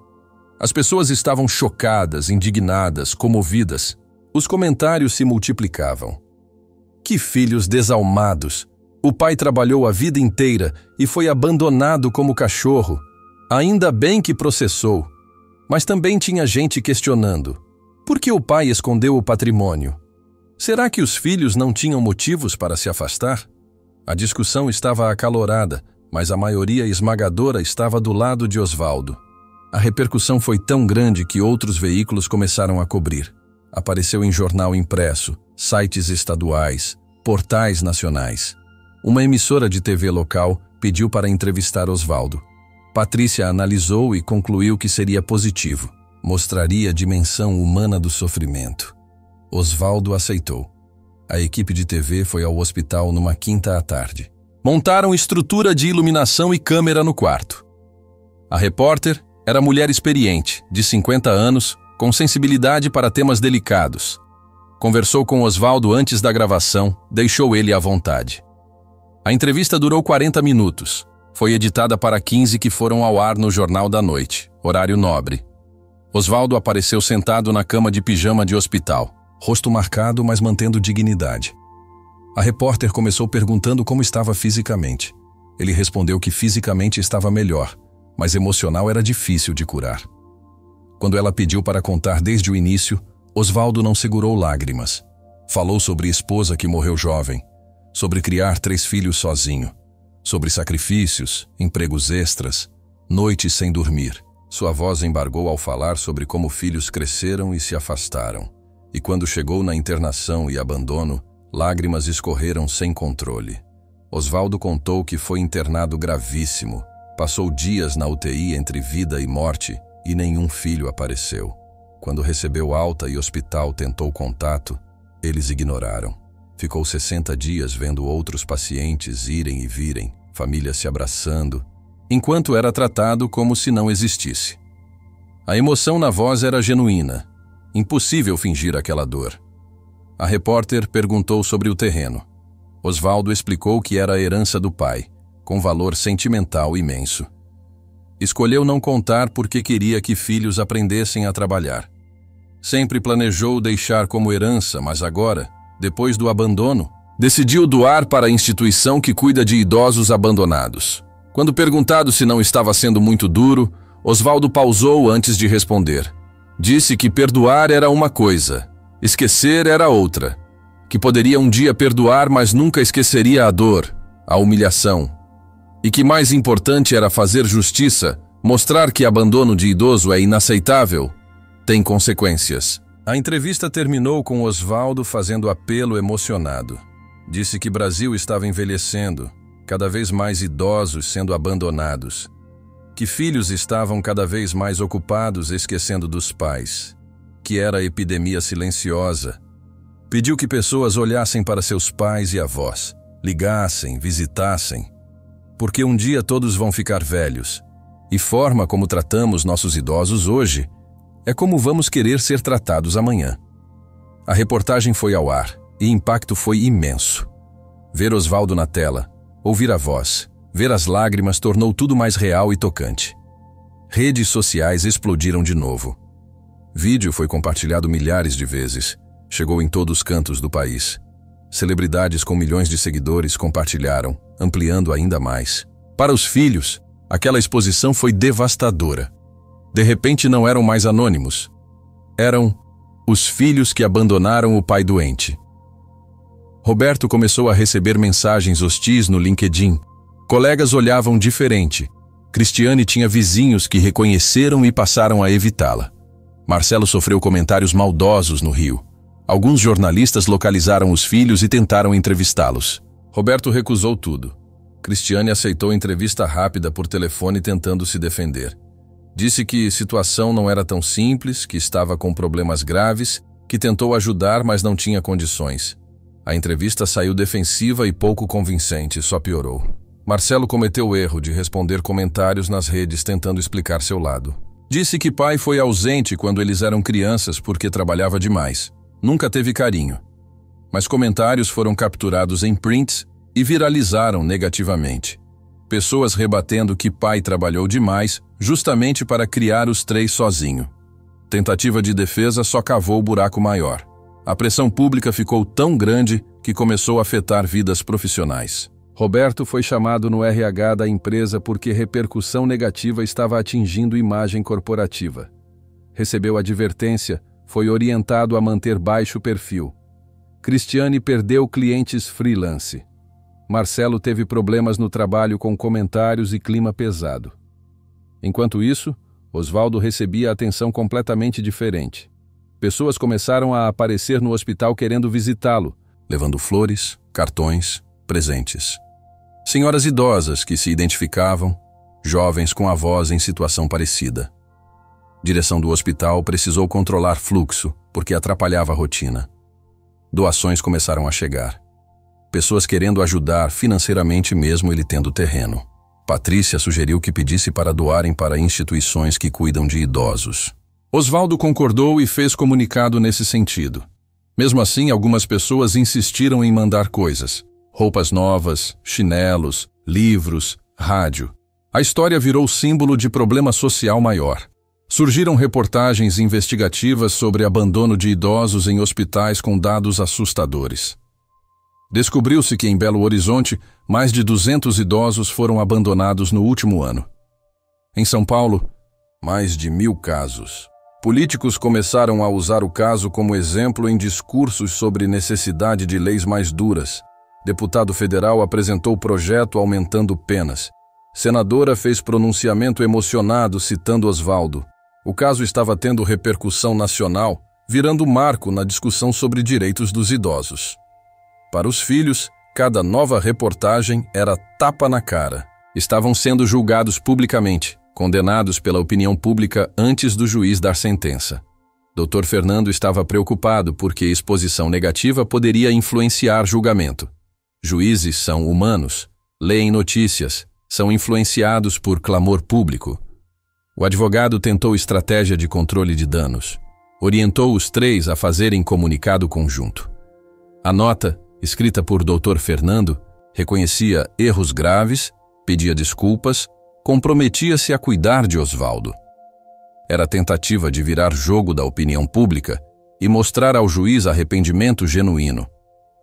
As pessoas estavam chocadas, indignadas, comovidas. Os comentários se multiplicavam. Que filhos desalmados! O pai trabalhou a vida inteira e foi abandonado como cachorro. Ainda bem que processou. Mas também tinha gente questionando. Por que o pai escondeu o patrimônio? Será que os filhos não tinham motivos para se afastar? A discussão estava acalorada, mas a maioria esmagadora estava do lado de Osvaldo. A repercussão foi tão grande que outros veículos começaram a cobrir. Apareceu em jornal impresso, sites estaduais, portais nacionais. Uma emissora de TV local pediu para entrevistar Osvaldo. Patrícia analisou e concluiu que seria positivo. Mostraria a dimensão humana do sofrimento. Osvaldo aceitou. A equipe de TV foi ao hospital numa quinta à tarde. Montaram estrutura de iluminação e câmera no quarto. A repórter era mulher experiente, de 50 anos, com sensibilidade para temas delicados. Conversou com Osvaldo antes da gravação, deixou ele à vontade. A entrevista durou 40 minutos. Foi editada para 15 que foram ao ar no Jornal da Noite, horário nobre. Osvaldo apareceu sentado na cama de pijama de hospital, rosto marcado, mas mantendo dignidade. A repórter começou perguntando como estava fisicamente. Ele respondeu que fisicamente estava melhor, mas emocional era difícil de curar. Quando ela pediu para contar desde o início, Osvaldo não segurou lágrimas. Falou sobre a esposa que morreu jovem, sobre criar 3 filhos sozinho, sobre sacrifícios, empregos extras, noites sem dormir. Sua voz embargou ao falar sobre como filhos cresceram e se afastaram. E quando chegou na internação e abandono, lágrimas escorreram sem controle. Osvaldo contou que foi internado gravíssimo, passou dias na UTI entre vida e morte e nenhum filho apareceu. Quando recebeu alta e o hospital tentou contato, eles ignoraram. Ficou 60 dias vendo outros pacientes irem e virem, famílias se abraçando, enquanto era tratado como se não existisse. A emoção na voz era genuína. Impossível fingir aquela dor. A repórter perguntou sobre o terreno. Osvaldo explicou que era a herança do pai, com valor sentimental imenso. Escolheu não contar porque queria que filhos aprendessem a trabalhar. Sempre planejou deixar como herança, mas agora, depois do abandono, decidiu doar para a instituição que cuida de idosos abandonados. Quando perguntado se não estava sendo muito duro, Osvaldo pausou antes de responder. Disse que perdoar era uma coisa, esquecer era outra. Que poderia um dia perdoar, mas nunca esqueceria a dor, a humilhação. E que mais importante era fazer justiça, mostrar que abandono de idoso é inaceitável, tem consequências. A entrevista terminou com Osvaldo fazendo apelo emocionado. Disse que Brasil estava envelhecendo, cada vez mais idosos sendo abandonados. Que filhos estavam cada vez mais ocupados esquecendo dos pais. Que era a epidemia silenciosa. Pediu que pessoas olhassem para seus pais e avós, ligassem, visitassem. Porque um dia todos vão ficar velhos. E forma como tratamos nossos idosos hoje é como vamos querer ser tratados amanhã. A reportagem foi ao ar e o impacto foi imenso. Ver Osvaldo na tela, ouvir a voz, ver as lágrimas tornou tudo mais real e tocante. Redes sociais explodiram de novo. Vídeo foi compartilhado milhares de vezes. Chegou em todos os cantos do país. Celebridades com milhões de seguidores compartilharam, ampliando ainda mais. Para os filhos, aquela exposição foi devastadora. De repente não eram mais anônimos. Eram os filhos que abandonaram o pai doente. Roberto começou a receber mensagens hostis no LinkedIn. Colegas olhavam diferente. Cristiane tinha vizinhos que reconheceram e passaram a evitá-la. Marcelo sofreu comentários maldosos no Rio. Alguns jornalistas localizaram os filhos e tentaram entrevistá-los. Roberto recusou tudo. Cristiane aceitou entrevista rápida por telefone tentando se defender. Disse que a situação não era tão simples, que estava com problemas graves, que tentou ajudar, mas não tinha condições. A entrevista saiu defensiva e pouco convincente, só piorou. Marcelo cometeu o erro de responder comentários nas redes tentando explicar seu lado. Disse que pai foi ausente quando eles eram crianças porque trabalhava demais. Nunca teve carinho. Mas comentários foram capturados em prints e viralizaram negativamente. Pessoas rebatendo que pai trabalhou demais justamente para criar os 3 sozinho. Tentativa de defesa só cavou o buraco maior. A pressão pública ficou tão grande que começou a afetar vidas profissionais. Roberto foi chamado no RH da empresa porque repercussão negativa estava atingindo imagem corporativa. Recebeu advertência, foi orientado a manter baixo perfil. Cristiane perdeu clientes freelance. Marcelo teve problemas no trabalho com comentários e clima pesado. Enquanto isso, Osvaldo recebia atenção completamente diferente. Pessoas começaram a aparecer no hospital querendo visitá-lo, levando flores, cartões, presentes. Senhoras idosas que se identificavam, jovens com avós em situação parecida. Direção do hospital precisou controlar fluxo, porque atrapalhava a rotina. Doações começaram a chegar. pessoas querendo ajudar financeiramente mesmo ele tendo terreno. Patrícia sugeriu que pedisse para doarem para instituições que cuidam de idosos. Osvaldo concordou e fez comunicado nesse sentido. Mesmo assim, algumas pessoas insistiram em mandar coisas: roupas novas, chinelos, livros, rádio. A história virou símbolo de problema social maior. Surgiram reportagens investigativas sobre abandono de idosos em hospitais com dados assustadores. Descobriu-se que em Belo Horizonte, mais de 200 idosos foram abandonados no último ano. Em São Paulo, mais de 1000 casos. Políticos começaram a usar o caso como exemplo em discursos sobre necessidade de leis mais duras. Deputado federal apresentou projeto aumentando penas. Senadora fez pronunciamento emocionado citando Osvaldo. O caso estava tendo repercussão nacional, virando marco na discussão sobre direitos dos idosos. Para os filhos, cada nova reportagem era tapa na cara. Estavam sendo julgados publicamente, condenados pela opinião pública antes do juiz dar sentença. Dr. Fernando estava preocupado porque exposição negativa poderia influenciar julgamento. Juízes são humanos, leem notícias, são influenciados por clamor público. O advogado tentou estratégia de controle de danos. Orientou os 3 a fazerem comunicado conjunto. A nota, escrita por Dr. Fernando, reconhecia erros graves, pedia desculpas, comprometia-se a cuidar de Osvaldo. Era tentativa de virar jogo da opinião pública e mostrar ao juiz arrependimento genuíno.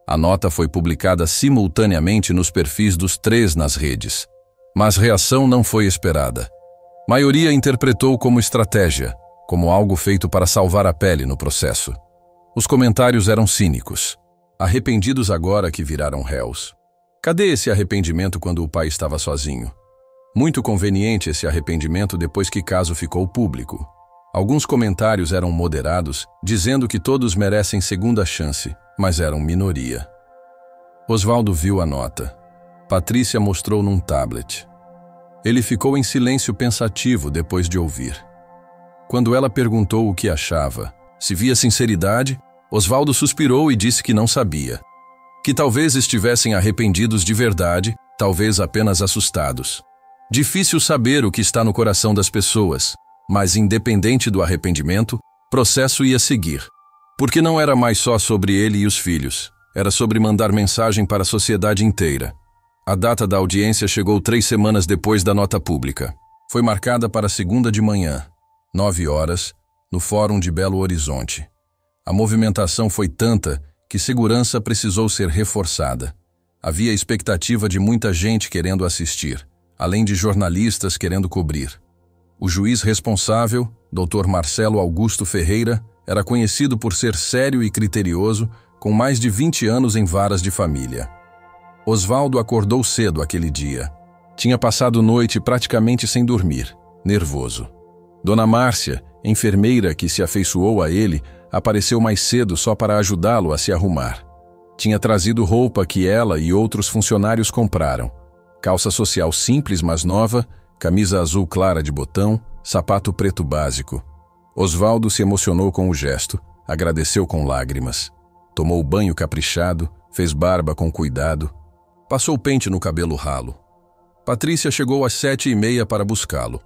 A nota foi publicada simultaneamente nos perfis dos 3 nas redes. Mas reação não foi esperada. Maioria interpretou como estratégia, como algo feito para salvar a pele no processo. Os comentários eram cínicos. Arrependidos agora que viraram réus. Cadê esse arrependimento quando o pai estava sozinho? Muito conveniente esse arrependimento depois que caso ficou público. Alguns comentários eram moderados, dizendo que todos merecem segunda chance, mas eram minoria. Osvaldo viu a nota. Patrícia mostrou num tablet. Ele ficou em silêncio pensativo depois de ouvir. Quando ela perguntou o que achava, se via sinceridade, Osvaldo suspirou e disse que não sabia. Que talvez estivessem arrependidos de verdade, talvez apenas assustados. Difícil saber o que está no coração das pessoas, mas independente do arrependimento, processo ia seguir. Porque não era mais só sobre ele e os filhos, era sobre mandar mensagem para a sociedade inteira. A data da audiência chegou 3 semanas depois da nota pública. Foi marcada para segunda de manhã, 9 horas, no Fórum de Belo Horizonte. A movimentação foi tanta que segurança precisou ser reforçada. Havia expectativa de muita gente querendo assistir, além de jornalistas querendo cobrir. O juiz responsável, Dr. Marcelo Augusto Ferreira, era conhecido por ser sério e criterioso, com mais de 20 anos em varas de família. Osvaldo acordou cedo aquele dia. Tinha passado noite praticamente sem dormir, nervoso. Dona Márcia, enfermeira que se afeiçoou a ele, apareceu mais cedo só para ajudá-lo a se arrumar. Tinha trazido roupa que ela e outros funcionários compraram. Calça social simples, mas nova, camisa azul clara de botão, sapato preto básico. Osvaldo se emocionou com o gesto, agradeceu com lágrimas. Tomou banho caprichado, fez barba com cuidado. Passou pente no cabelo ralo. Patrícia chegou às 7h30 para buscá-lo.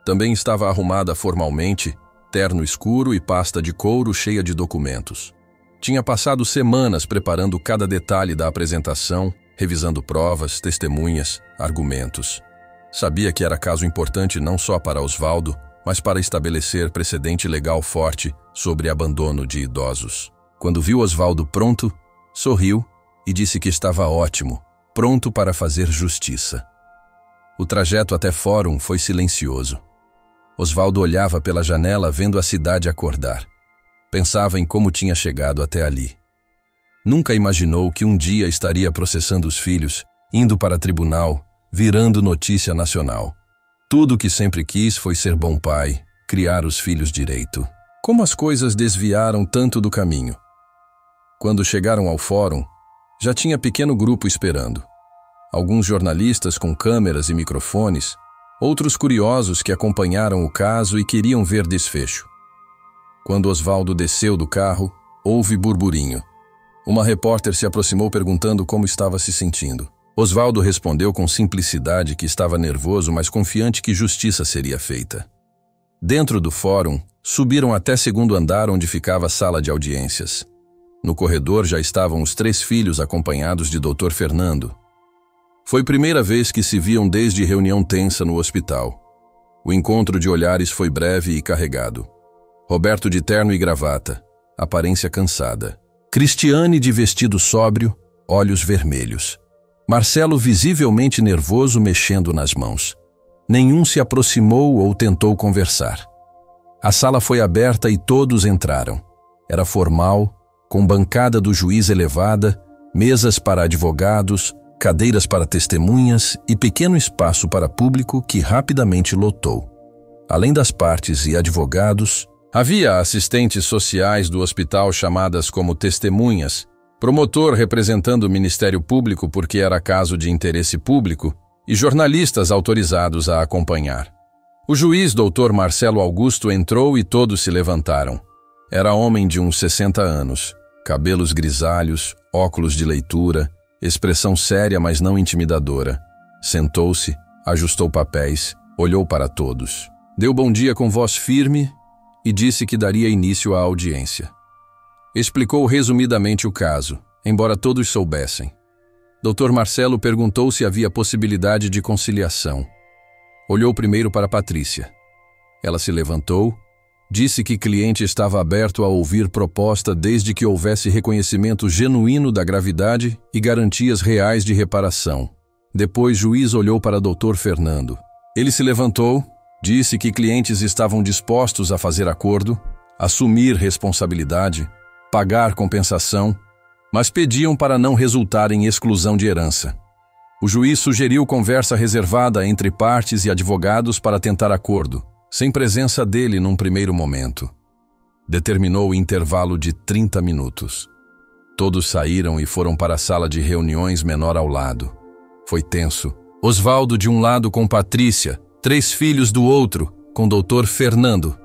Também estava arrumada formalmente, terno escuro e pasta de couro cheia de documentos. Tinha passado semanas preparando cada detalhe da apresentação, revisando provas, testemunhas, argumentos. Sabia que era caso importante não só para Osvaldo, mas para estabelecer precedente legal forte sobre abandono de idosos. Quando viu Osvaldo pronto, sorriu e disse que estava ótimo, pronto para fazer justiça. O trajeto até Fórum foi silencioso. Osvaldo olhava pela janela vendo a cidade acordar. Pensava em como tinha chegado até ali. Nunca imaginou que um dia estaria processando os filhos, indo para tribunal, virando notícia nacional. Tudo o que sempre quis foi ser bom pai, criar os filhos direito. Como as coisas desviaram tanto do caminho. Quando chegaram ao Fórum, já tinha pequeno grupo esperando. Alguns jornalistas com câmeras e microfones, outros curiosos que acompanharam o caso e queriam ver desfecho. Quando Osvaldo desceu do carro, houve burburinho. Uma repórter se aproximou perguntando como estava se sentindo. Osvaldo respondeu com simplicidade que estava nervoso, mas confiante que justiça seria feita. Dentro do fórum, subiram até segundo andar onde ficava a sala de audiências. No corredor já estavam os 3 filhos acompanhados de Dr. Fernando. Foi a primeira vez que se viam desde reunião tensa no hospital. O encontro de olhares foi breve e carregado. Roberto de terno e gravata, aparência cansada. Cristiane de vestido sóbrio, olhos vermelhos. Marcelo visivelmente nervoso, mexendo nas mãos. Nenhum se aproximou ou tentou conversar. A sala foi aberta e todos entraram. Era formal, com bancada do juiz elevada, mesas para advogados, cadeiras para testemunhas e pequeno espaço para público que rapidamente lotou. Além das partes e advogados, havia assistentes sociais do hospital chamadas como testemunhas, promotor representando o Ministério Público porque era caso de interesse público e jornalistas autorizados a acompanhar. O juiz Dr. Marcelo Augusto entrou e todos se levantaram. Era homem de uns 60 anos, cabelos grisalhos, óculos de leitura, expressão séria mas não intimidadora. Sentou-se, ajustou papéis, olhou para todos. Deu bom dia com voz firme e disse que daria início à audiência. Explicou resumidamente o caso, embora todos soubessem. Dr. Marcelo perguntou se havia possibilidade de conciliação. Olhou primeiro para Patrícia. Ela se levantou, disse que cliente estava aberto a ouvir proposta desde que houvesse reconhecimento genuíno da gravidade e garantias reais de reparação. Depois, juiz olhou para Dr. Fernando. Ele se levantou, disse que clientes estavam dispostos a fazer acordo, assumir responsabilidade, pagar compensação, mas pediam para não resultar em exclusão de herança. O juiz sugeriu conversa reservada entre partes e advogados para tentar acordo, sem presença dele num primeiro momento. Determinou o intervalo de 30 minutos. Todos saíram e foram para a sala de reuniões menor ao lado. Foi tenso. Osvaldo de um lado com Patrícia, 3 filhos do outro, com Dr. Fernando.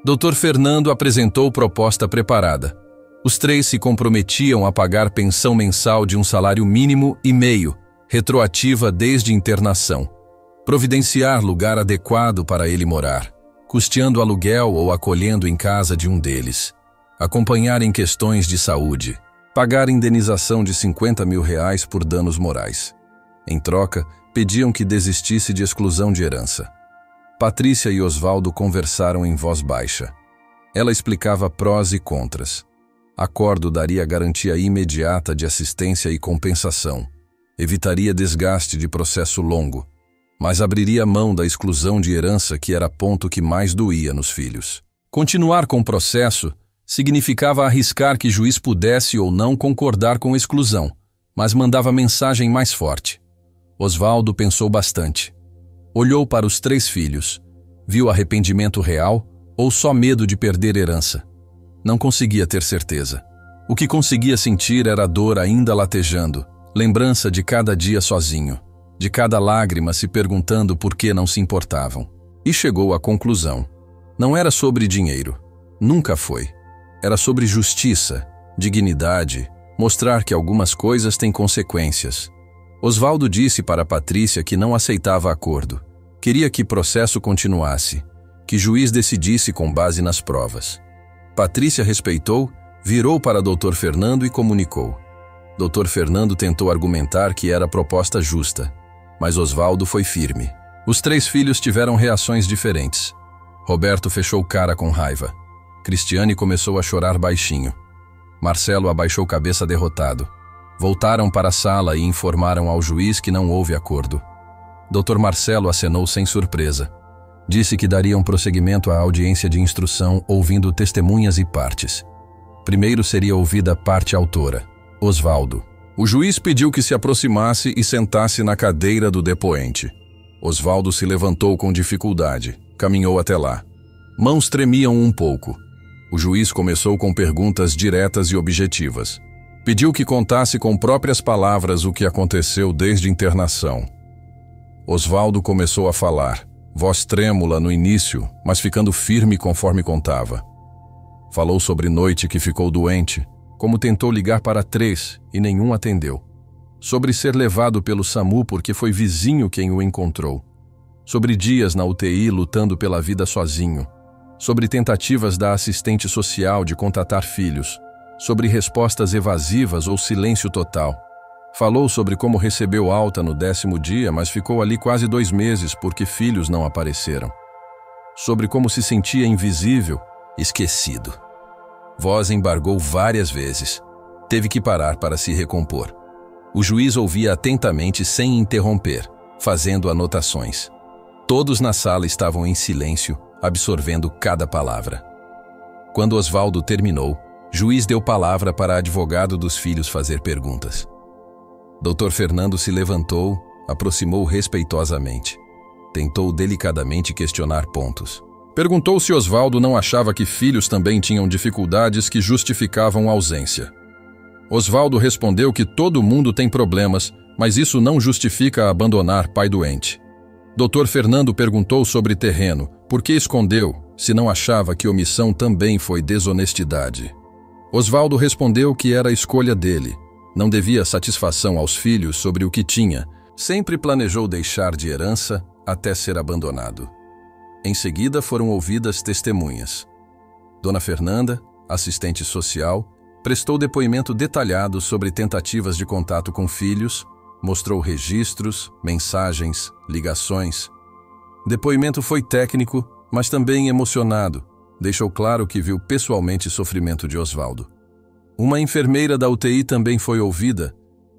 Dr. Fernando apresentou proposta preparada. Os 3 se comprometiam a pagar pensão mensal de um salário mínimo e meio, retroativa desde internação. Providenciar lugar adequado para ele morar, custeando aluguel ou acolhendo em casa de um deles. Acompanhar em questões de saúde. Pagar indenização de R$50 mil por danos morais. Em troca, pediam que desistisse de exclusão de herança. Patrícia e Osvaldo conversaram em voz baixa. Ela explicava prós e contras. Acordo daria garantia imediata de assistência e compensação. Evitaria desgaste de processo longo, mas abriria mão da exclusão de herança que era ponto que mais doía nos filhos. Continuar com o processo significava arriscar que juiz pudesse ou não concordar com a exclusão, mas mandava mensagem mais forte. Osvaldo pensou bastante. Olhou para os 3 filhos. Viu arrependimento real ou só medo de perder herança? Não conseguia ter certeza. O que conseguia sentir era a dor ainda latejando, lembrança de cada dia sozinho, de cada lágrima se perguntando por que não se importavam. E chegou à conclusão. Não era sobre dinheiro. Nunca foi. Era sobre justiça, dignidade, mostrar que algumas coisas têm consequências. Osvaldo disse para Patrícia que não aceitava acordo. Queria que o processo continuasse, que juiz decidisse com base nas provas. Patrícia respeitou, virou para Dr. Fernando e comunicou. Dr. Fernando tentou argumentar que era proposta justa, mas Osvaldo foi firme. Os 3 filhos tiveram reações diferentes. Roberto fechou cara com raiva. Cristiane começou a chorar baixinho. Marcelo abaixou cabeça derrotado. Voltaram para a sala e informaram ao juiz que não houve acordo. Dr. Marcelo acenou sem surpresa. Disse que dariam prosseguimento à audiência de instrução ouvindo testemunhas e partes. Primeiro seria ouvida a parte autora, Osvaldo. O juiz pediu que se aproximasse e sentasse na cadeira do depoente. Osvaldo se levantou com dificuldade, caminhou até lá. Mãos tremiam um pouco. O juiz começou com perguntas diretas e objetivas. Pediu que contasse com próprias palavras o que aconteceu desde a internação. Osvaldo começou a falar. Voz trêmula no início, mas ficando firme conforme contava. Falou sobre noite que ficou doente, como tentou ligar para 3 e nenhum atendeu. Sobre ser levado pelo SAMU porque foi vizinho quem o encontrou. Sobre dias na UTI lutando pela vida sozinho. Sobre tentativas da assistente social de contatar filhos. Sobre respostas evasivas ou silêncio total. Falou sobre como recebeu alta no 10º dia, mas ficou ali quase 2 meses porque filhos não apareceram. Sobre como se sentia invisível, esquecido. Voz embargou várias vezes. Teve que parar para se recompor. O juiz ouvia atentamente sem interromper, fazendo anotações. Todos na sala estavam em silêncio, absorvendo cada palavra. Quando Osvaldo terminou, juiz deu palavra para advogado dos filhos fazer perguntas. Dr. Fernando se levantou, aproximou respeitosamente. Tentou delicadamente questionar pontos. Perguntou se Osvaldo não achava que filhos também tinham dificuldades que justificavam a ausência. Osvaldo respondeu que todo mundo tem problemas, mas isso não justifica abandonar pai doente. Dr. Fernando perguntou sobre terreno, por que escondeu, se não achava que omissão também foi desonestidade. Osvaldo respondeu que era a escolha dele. Não devia satisfação aos filhos sobre o que tinha. Sempre planejou deixar de herança até ser abandonado. Em seguida foram ouvidas testemunhas. Dona Fernanda, assistente social, prestou depoimento detalhado sobre tentativas de contato com filhos, mostrou registros, mensagens, ligações. Depoimento foi técnico, mas também emocionado. Deixou claro que viu pessoalmente sofrimento de Osvaldo. Uma enfermeira da UTI também foi ouvida.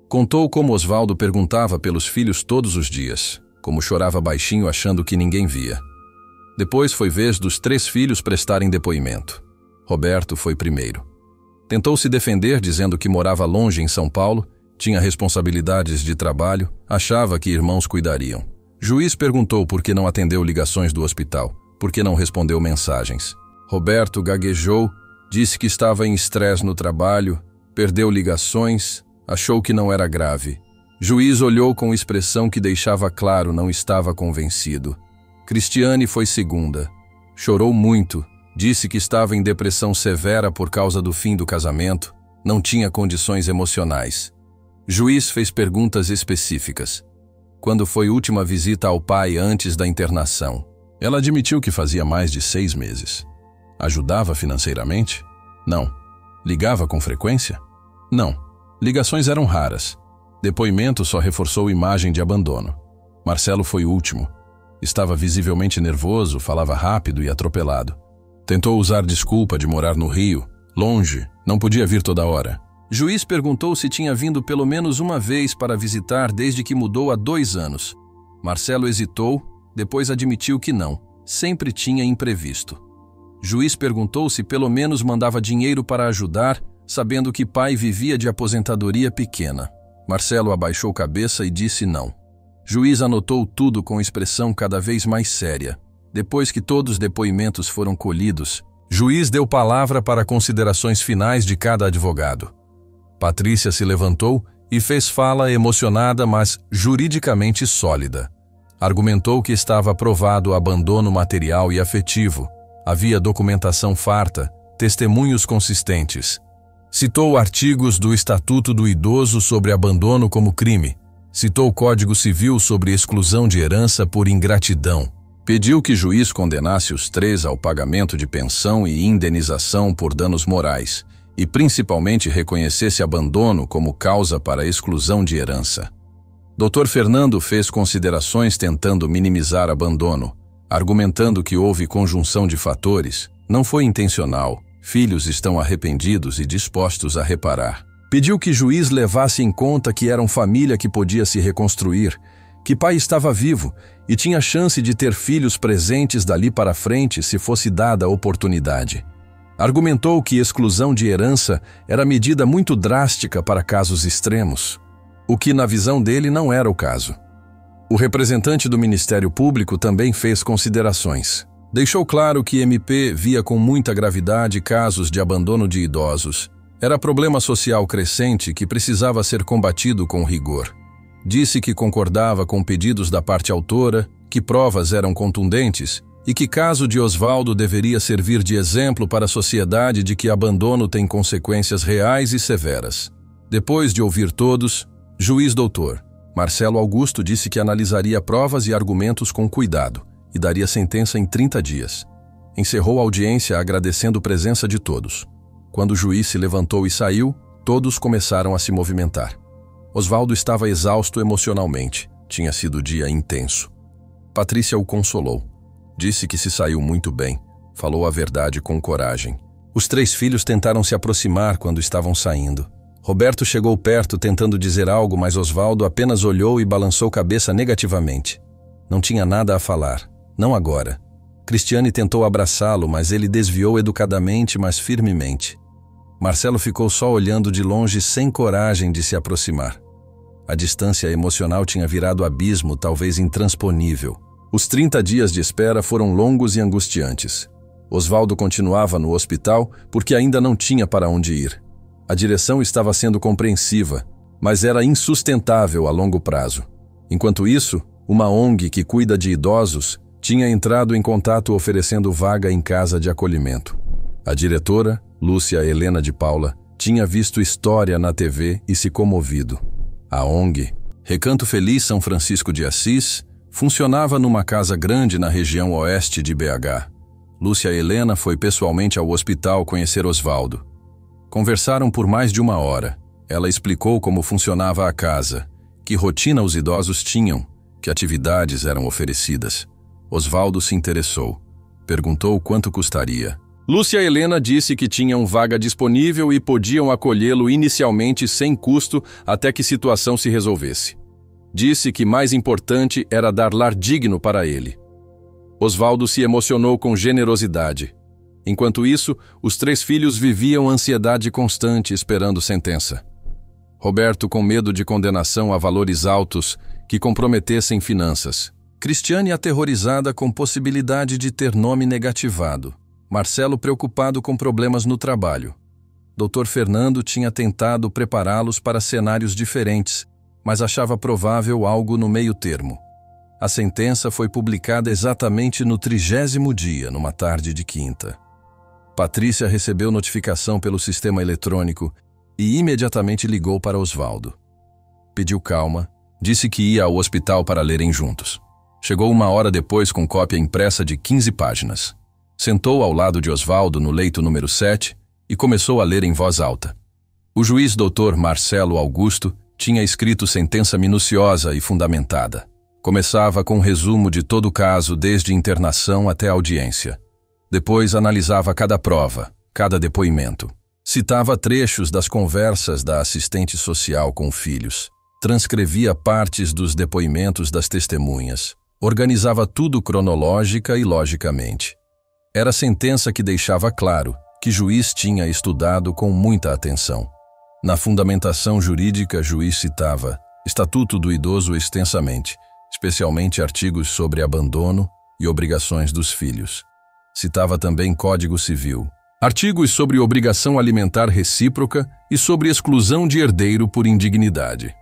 Contou como Osvaldo perguntava pelos filhos todos os dias, como chorava baixinho achando que ninguém via. Depois foi vez dos 3 filhos prestarem depoimento. Roberto foi primeiro. Tentou se defender dizendo que morava longe em São Paulo, tinha responsabilidades de trabalho, achava que irmãos cuidariam. Juiz perguntou por que não atendeu ligações do hospital, por que não respondeu mensagens. Roberto gaguejou, disse que estava em estresse no trabalho, perdeu ligações, achou que não era grave. Juiz olhou com expressão que deixava claro não estava convencido. Cristiane foi segunda. Chorou muito, disse que estava em depressão severa por causa do fim do casamento, não tinha condições emocionais. Juiz fez perguntas específicas. Quando foi última visita ao pai antes da internação? Ela admitiu que fazia mais de 6 meses. Ajudava financeiramente? Não. Ligava com frequência? Não. Ligações eram raras. Depoimento só reforçou imagem de abandono. Marcelo foi o último. Estava visivelmente nervoso, falava rápido e atropelado. Tentou usar desculpa de morar no Rio, longe, não podia vir toda hora. Juiz perguntou se tinha vindo pelo menos uma vez para visitar desde que mudou há 2 anos. Marcelo hesitou, depois admitiu que não, sempre tinha imprevisto. Juiz perguntou se pelo menos mandava dinheiro para ajudar, sabendo que pai vivia de aposentadoria pequena. Marcelo abaixou cabeça e disse não. Juiz anotou tudo com expressão cada vez mais séria. Depois que todos os depoimentos foram colhidos, juiz deu palavra para considerações finais de cada advogado. Patrícia se levantou e fez fala emocionada, mas juridicamente sólida. Argumentou que estava provado abandono material e afetivo. Havia documentação farta, testemunhos consistentes. Citou artigos do Estatuto do Idoso sobre abandono como crime. Citou o Código Civil sobre exclusão de herança por ingratidão. Pediu que o juiz condenasse os 3 ao pagamento de pensão e indenização por danos morais e principalmente reconhecesse abandono como causa para a exclusão de herança. Dr. Fernando fez considerações tentando minimizar abandono, argumentando que houve conjunção de fatores, não foi intencional, filhos estão arrependidos e dispostos a reparar. Pediu que o juiz levasse em conta que eram família que podia se reconstruir, que pai estava vivo e tinha chance de ter filhos presentes dali para frente se fosse dada a oportunidade. Argumentou que exclusão de herança era medida muito drástica para casos extremos, o que na visão dele não era o caso. O representante do Ministério Público também fez considerações. Deixou claro que MP via com muita gravidade casos de abandono de idosos. Era problema social crescente que precisava ser combatido com rigor. Disse que concordava com pedidos da parte autora, que provas eram contundentes e que caso de Osvaldo deveria servir de exemplo para a sociedade de que abandono tem consequências reais e severas. Depois de ouvir todos, juiz doutor Marcelo Augusto disse que analisaria provas e argumentos com cuidado e daria sentença em 30 dias. Encerrou a audiência agradecendo a presença de todos. Quando o juiz se levantou e saiu, todos começaram a se movimentar. Osvaldo estava exausto emocionalmente. Tinha sido dia intenso. Patrícia o consolou. Disse que se saiu muito bem. Falou a verdade com coragem. Os 3 filhos tentaram se aproximar quando estavam saindo. Roberto chegou perto tentando dizer algo, mas Osvaldo apenas olhou e balançou cabeça negativamente. Não tinha nada a falar. Não agora. Cristiane tentou abraçá-lo, mas ele desviou educadamente, mas firmemente. Marcelo ficou só olhando de longe sem coragem de se aproximar. A distância emocional tinha virado abismo, talvez intransponível. Os 30 dias de espera foram longos e angustiantes. Osvaldo continuava no hospital porque ainda não tinha para onde ir. A direção estava sendo compreensiva, mas era insustentável a longo prazo. Enquanto isso, uma ONG que cuida de idosos tinha entrado em contato oferecendo vaga em casa de acolhimento. A diretora, Lúcia Helena de Paula, tinha visto história na TV e se comovido. A ONG, Recanto Feliz São Francisco de Assis, funcionava numa casa grande na região oeste de BH. Lúcia Helena foi pessoalmente ao hospital conhecer Osvaldo. Conversaram por mais de 1 hora. Ela explicou como funcionava a casa, que rotina os idosos tinham, que atividades eram oferecidas. Osvaldo se interessou. Perguntou quanto custaria. Lúcia Helena disse que tinham vaga disponível e podiam acolhê-lo inicialmente sem custo até que a situação se resolvesse. Disse que mais importante era dar lar digno para ele. Osvaldo se emocionou com generosidade. Enquanto isso, os 3 filhos viviam ansiedade constante esperando sentença. Roberto com medo de condenação a valores altos que comprometessem finanças. Cristiane aterrorizada com possibilidade de ter nome negativado. Marcelo preocupado com problemas no trabalho. Dr. Fernando tinha tentado prepará-los para cenários diferentes, mas achava provável algo no meio termo. A sentença foi publicada exatamente no 30º dia, numa tarde de quinta. Patrícia recebeu notificação pelo sistema eletrônico e imediatamente ligou para Osvaldo. Pediu calma, disse que ia ao hospital para lerem juntos. Chegou 1 hora depois com cópia impressa de 15 páginas. Sentou ao lado de Osvaldo no leito número 7 e começou a ler em voz alta. O juiz Dr. Marcelo Augusto tinha escrito sentença minuciosa e fundamentada. Começava com um resumo de todo o caso desde internação até audiência. Depois analisava cada prova, cada depoimento. Citava trechos das conversas da assistente social com filhos. Transcrevia partes dos depoimentos das testemunhas. Organizava tudo cronológica e logicamente. Era sentença que deixava claro que o juiz tinha estudado com muita atenção. Na fundamentação jurídica, o juiz citava Estatuto do Idoso extensamente, especialmente artigos sobre abandono e obrigações dos filhos. Citava também Código Civil, artigos sobre obrigação alimentar recíproca e sobre exclusão de herdeiro por indignidade.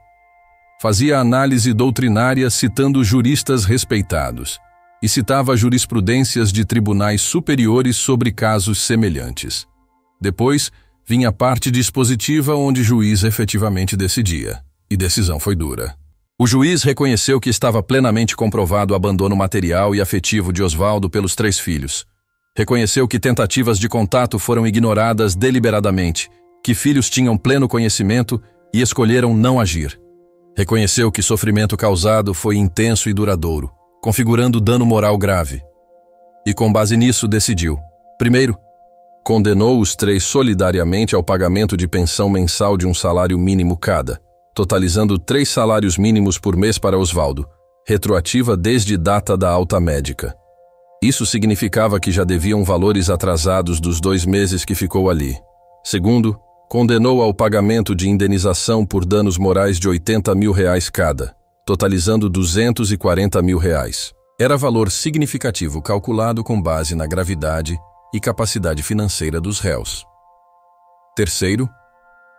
Fazia análise doutrinária citando juristas respeitados e citava jurisprudências de tribunais superiores sobre casos semelhantes. Depois, vinha a parte dispositiva onde o juiz efetivamente decidia, e decisão foi dura. O juiz reconheceu que estava plenamente comprovado o abandono material e afetivo de Osvaldo pelos 3 filhos. Reconheceu que tentativas de contato foram ignoradas deliberadamente, que filhos tinham pleno conhecimento e escolheram não agir. Reconheceu que sofrimento causado foi intenso e duradouro, configurando dano moral grave. E com base nisso decidiu. Primeiro, condenou os 3 solidariamente ao pagamento de pensão mensal de um salário mínimo cada, totalizando 3 salários mínimos por mês para Osvaldo, retroativa desde data da alta médica. Isso significava que já deviam valores atrasados dos 2 meses que ficou ali. Segundo, condenou ao pagamento de indenização por danos morais de R$80 mil cada, totalizando R$240 mil. Era valor significativo calculado com base na gravidade e capacidade financeira dos réus. Terceiro,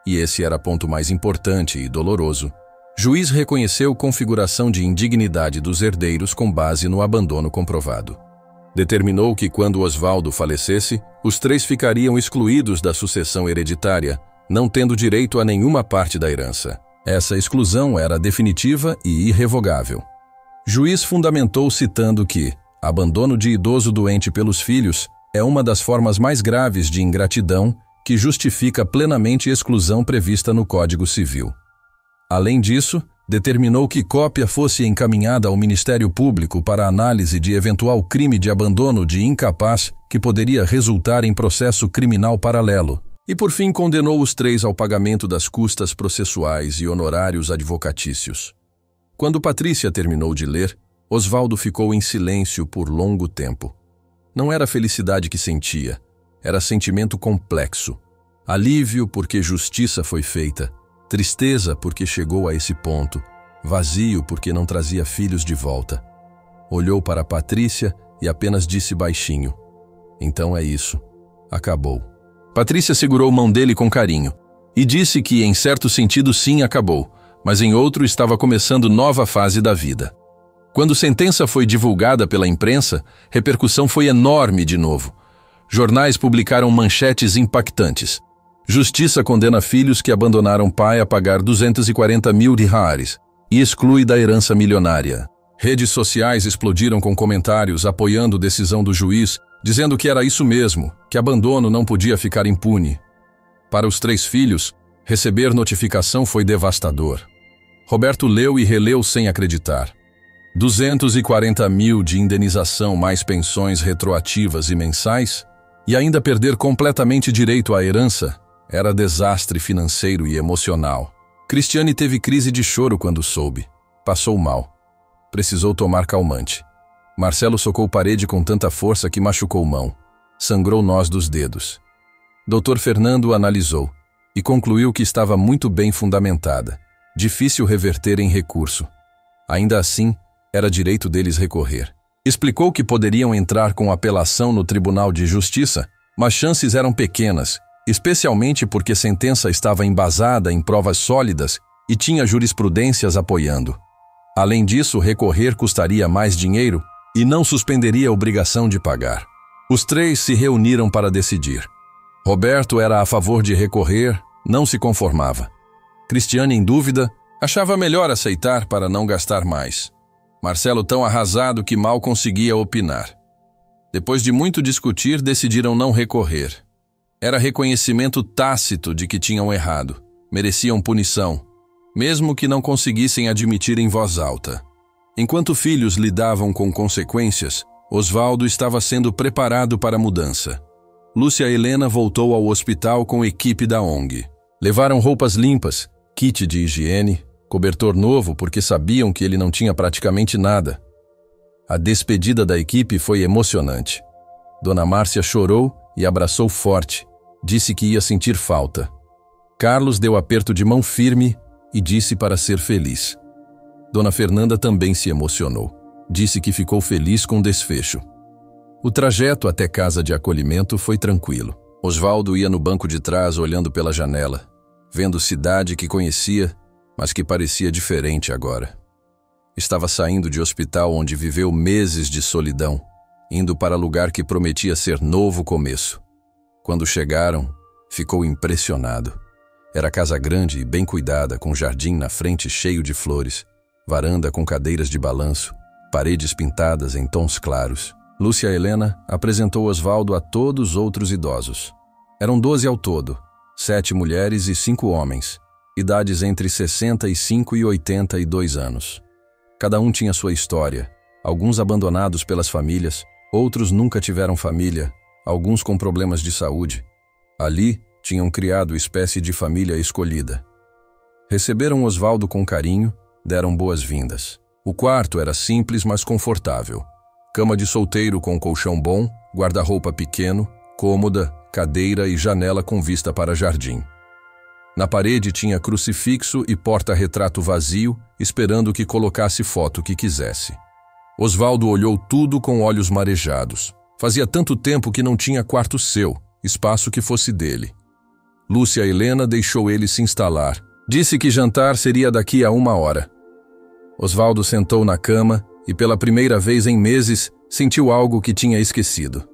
e esse era ponto mais importante e doloroso, juiz reconheceu configuração de indignidade dos herdeiros com base no abandono comprovado. Determinou que quando Osvaldo falecesse, os três ficariam excluídos da sucessão hereditária, não tendo direito a nenhuma parte da herança. Essa exclusão era definitiva e irrevogável. Juiz fundamentou citando que abandono de idoso doente pelos filhos é uma das formas mais graves de ingratidão que justifica plenamente a exclusão prevista no Código Civil. Além disso, determinou que cópia fosse encaminhada ao Ministério Público para análise de eventual crime de abandono de incapaz que poderia resultar em processo criminal paralelo. E por fim condenou os três ao pagamento das custas processuais e honorários advocatícios. Quando Patrícia terminou de ler, Osvaldo ficou em silêncio por longo tempo. Não era a felicidade que sentia, era sentimento complexo. Alívio porque justiça foi feita, tristeza porque chegou a esse ponto, vazio porque não trazia filhos de volta. Olhou para Patrícia e apenas disse baixinho: "Então é isso, acabou." Patrícia segurou a mão dele com carinho e disse que, em certo sentido, sim, acabou, mas em outro estava começando nova fase da vida. Quando a sentença foi divulgada pela imprensa, repercussão foi enorme de novo. Jornais publicaram manchetes impactantes. Justiça condena filhos que abandonaram pai a pagar 240 mil reais e exclui da herança milionária. Redes sociais explodiram com comentários apoiando a decisão do juiz, dizendo que era isso mesmo, que abandono não podia ficar impune. Para os três filhos, receber notificação foi devastador. Roberto leu e releu sem acreditar. 240 mil de indenização mais pensões retroativas e mensais, e ainda perder completamente direito à herança, era desastre financeiro e emocional. Cristiane teve crise de choro quando soube. Passou mal. Precisou tomar calmante. Marcelo socou parede com tanta força que machucou mão. Sangrou nós dos dedos. Dr. Fernando analisou e concluiu que estava muito bem fundamentada. Difícil reverter em recurso. Ainda assim, era direito deles recorrer. Explicou que poderiam entrar com apelação no Tribunal de Justiça, mas chances eram pequenas, especialmente porque a sentença estava embasada em provas sólidas e tinha jurisprudências apoiando. Além disso, recorrer custaria mais dinheiro e não suspenderia a obrigação de pagar. Os três se reuniram para decidir. Roberto era a favor de recorrer, não se conformava. Cristiane, em dúvida, achava melhor aceitar para não gastar mais. Marcelo tão arrasado que mal conseguia opinar. Depois de muito discutir, decidiram não recorrer. Era reconhecimento tácito de que tinham errado, mereciam punição, mesmo que não conseguissem admitir em voz alta. Enquanto filhos lidavam com consequências, Osvaldo estava sendo preparado para a mudança. Lúcia Helena voltou ao hospital com a equipe da ONG. Levaram roupas limpas, kit de higiene, cobertor novo porque sabiam que ele não tinha praticamente nada. A despedida da equipe foi emocionante. Dona Márcia chorou e abraçou forte. Disse que ia sentir falta. Carlos deu aperto de mão firme e disse para ser feliz. Dona Fernanda também se emocionou. Disse que ficou feliz com o desfecho. O trajeto até casa de acolhimento foi tranquilo. Osvaldo ia no banco de trás olhando pela janela, vendo cidade que conhecia, mas que parecia diferente agora. Estava saindo de hospital onde viveu meses de solidão, indo para lugar que prometia ser novo começo. Quando chegaram, ficou impressionado. Era casa grande e bem cuidada, com jardim na frente cheio de flores, varanda com cadeiras de balanço, paredes pintadas em tons claros. Lúcia Helena apresentou Osvaldo a todos os outros idosos. Eram 12 ao todo, 7 mulheres e 5 homens, idades entre 65 e 82 anos. Cada um tinha sua história, alguns abandonados pelas famílias, outros nunca tiveram família, alguns com problemas de saúde. Ali, tinham criado espécie de família escolhida. Receberam Osvaldo com carinho, deram boas-vindas. O quarto era simples, mas confortável. Cama de solteiro com colchão bom, guarda-roupa pequeno, cômoda, cadeira e janela com vista para jardim. Na parede tinha crucifixo e porta-retrato vazio, esperando que colocasse foto que quisesse. Osvaldo olhou tudo com olhos marejados. Fazia tanto tempo que não tinha quarto seu, espaço que fosse dele. Lúcia Helena deixou ele se instalar. Disse que jantar seria daqui a 1 hora. Osvaldo sentou na cama e, pela primeira vez em meses, sentiu algo que tinha esquecido.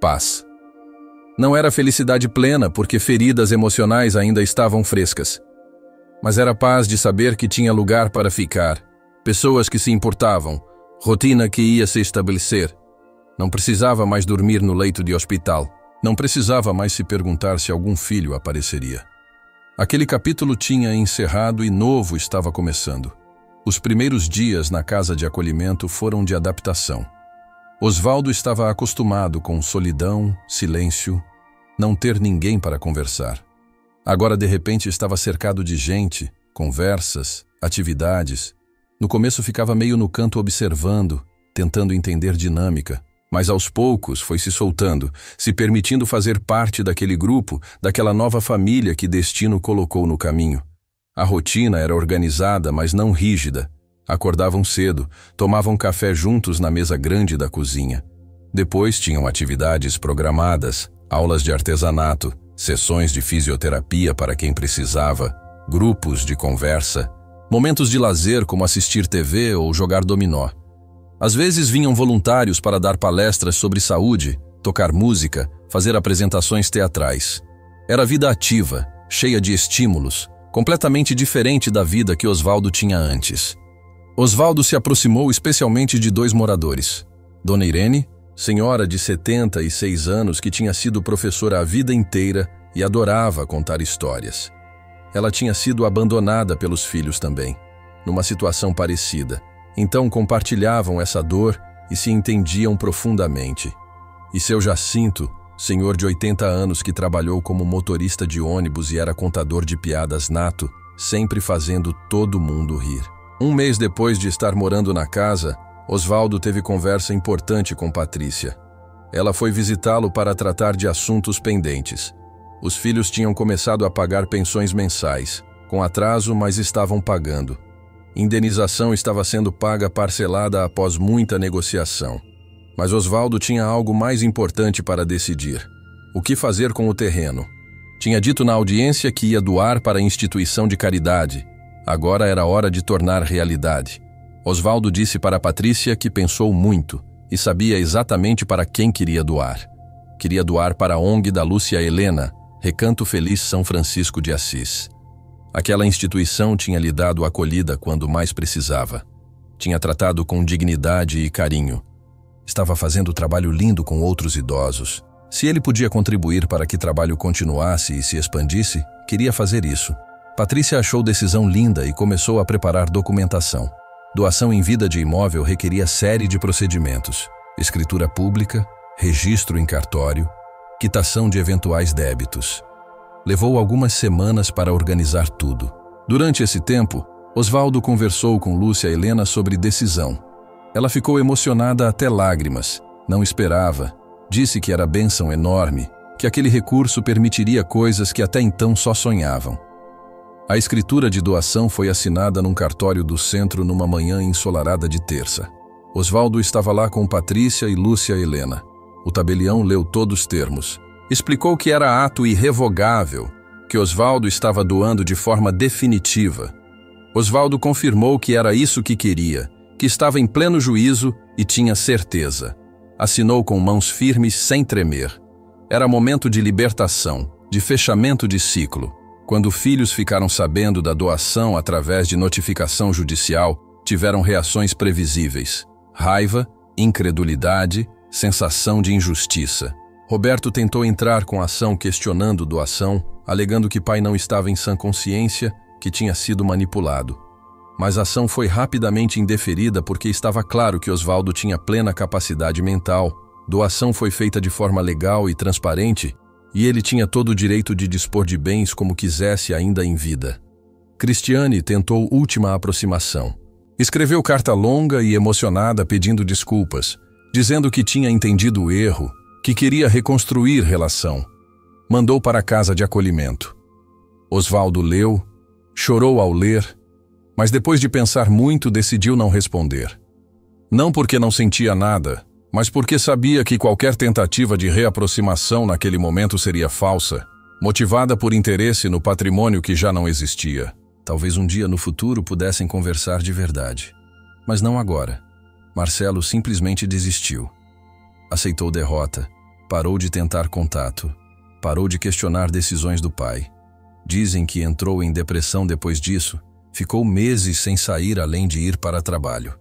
Paz. Não era felicidade plena, porque feridas emocionais ainda estavam frescas. Mas era paz de saber que tinha lugar para ficar, pessoas que se importavam, rotina que ia se estabelecer. Não precisava mais dormir no leito de hospital. Não precisava mais se perguntar se algum filho apareceria. Aquele capítulo tinha encerrado e novo estava começando. Os primeiros dias na casa de acolhimento foram de adaptação. Osvaldo estava acostumado com solidão, silêncio, não ter ninguém para conversar. Agora, de repente, estava cercado de gente, conversas, atividades. No começo ficava meio no canto observando, tentando entender dinâmica, mas aos poucos foi se soltando, se permitindo fazer parte daquele grupo, daquela nova família que destino colocou no caminho. A rotina era organizada, mas não rígida. Acordavam cedo, tomavam café juntos na mesa grande da cozinha. Depois tinham atividades programadas, aulas de artesanato, sessões de fisioterapia para quem precisava, grupos de conversa, momentos de lazer como assistir TV ou jogar dominó. Às vezes vinham voluntários para dar palestras sobre saúde, tocar música, fazer apresentações teatrais. Era vida ativa, cheia de estímulos, completamente diferente da vida que Osvaldo tinha antes. Osvaldo se aproximou especialmente de 2 moradores. Dona Irene, senhora de 76 anos que tinha sido professora a vida inteira e adorava contar histórias. Ela tinha sido abandonada pelos filhos também, numa situação parecida. Então compartilhavam essa dor e se entendiam profundamente. E seu Jacinto, senhor de 80 anos que trabalhou como motorista de ônibus e era contador de piadas nato, sempre fazendo todo mundo rir. Um mês depois de estar morando na casa, Osvaldo teve conversa importante com Patrícia. Ela foi visitá-lo para tratar de assuntos pendentes. Os filhos tinham começado a pagar pensões mensais, com atraso, mas estavam pagando. Indenização estava sendo paga parcelada após muita negociação. Mas Osvaldo tinha algo mais importante para decidir. O que fazer com o terreno? Tinha dito na audiência que ia doar para a instituição de caridade. Agora era hora de tornar realidade. Osvaldo disse para Patrícia que pensou muito e sabia exatamente para quem queria doar. Queria doar para a ONG da Lúcia Helena, Recanto Feliz São Francisco de Assis. Aquela instituição tinha lhe dado acolhida quando mais precisava. Tinha tratado com dignidade e carinho. Estava fazendo trabalho lindo com outros idosos. Se ele podia contribuir para que o trabalho continuasse e se expandisse, queria fazer isso. Patrícia achou decisão linda e começou a preparar documentação. Doação em vida de imóvel requeria série de procedimentos: escritura pública, registro em cartório, quitação de eventuais débitos. Levou algumas semanas para organizar tudo. Durante esse tempo, Osvaldo conversou com Lúcia Helena sobre decisão. Ela ficou emocionada até lágrimas. Não esperava. Disse que era bênção enorme, que aquele recurso permitiria coisas que até então só sonhavam. A escritura de doação foi assinada num cartório do centro numa manhã ensolarada de terça. Osvaldo estava lá com Patrícia e Lúcia Helena. O tabelião leu todos os termos. Explicou que era ato irrevogável, que Osvaldo estava doando de forma definitiva. Osvaldo confirmou que era isso que queria, que estava em pleno juízo e tinha certeza. Assinou com mãos firmes sem tremer. Era momento de libertação, de fechamento de ciclo. Quando filhos ficaram sabendo da doação através de notificação judicial, tiveram reações previsíveis: raiva, incredulidade, sensação de injustiça. Roberto tentou entrar com a ação questionando doação, alegando que pai não estava em sã consciência, que tinha sido manipulado. Mas a ação foi rapidamente indeferida porque estava claro que Osvaldo tinha plena capacidade mental, doação foi feita de forma legal e transparente, e ele tinha todo o direito de dispor de bens como quisesse ainda em vida. Cristiane tentou última aproximação. Escreveu carta longa e emocionada pedindo desculpas, dizendo que tinha entendido o erro, que queria reconstruir relação. Mandou para a casa de acolhimento. Osvaldo leu, chorou ao ler, mas depois de pensar muito decidiu não responder. Não porque não sentia nada, mas porque sabia que qualquer tentativa de reaproximação naquele momento seria falsa, motivada por interesse no patrimônio que já não existia. Talvez um dia no futuro pudessem conversar de verdade. Mas não agora. Marcelo simplesmente desistiu. Aceitou derrota, parou de tentar contato, parou de questionar decisões do pai. Dizem que entrou em depressão depois disso, ficou meses sem sair além de ir para trabalho.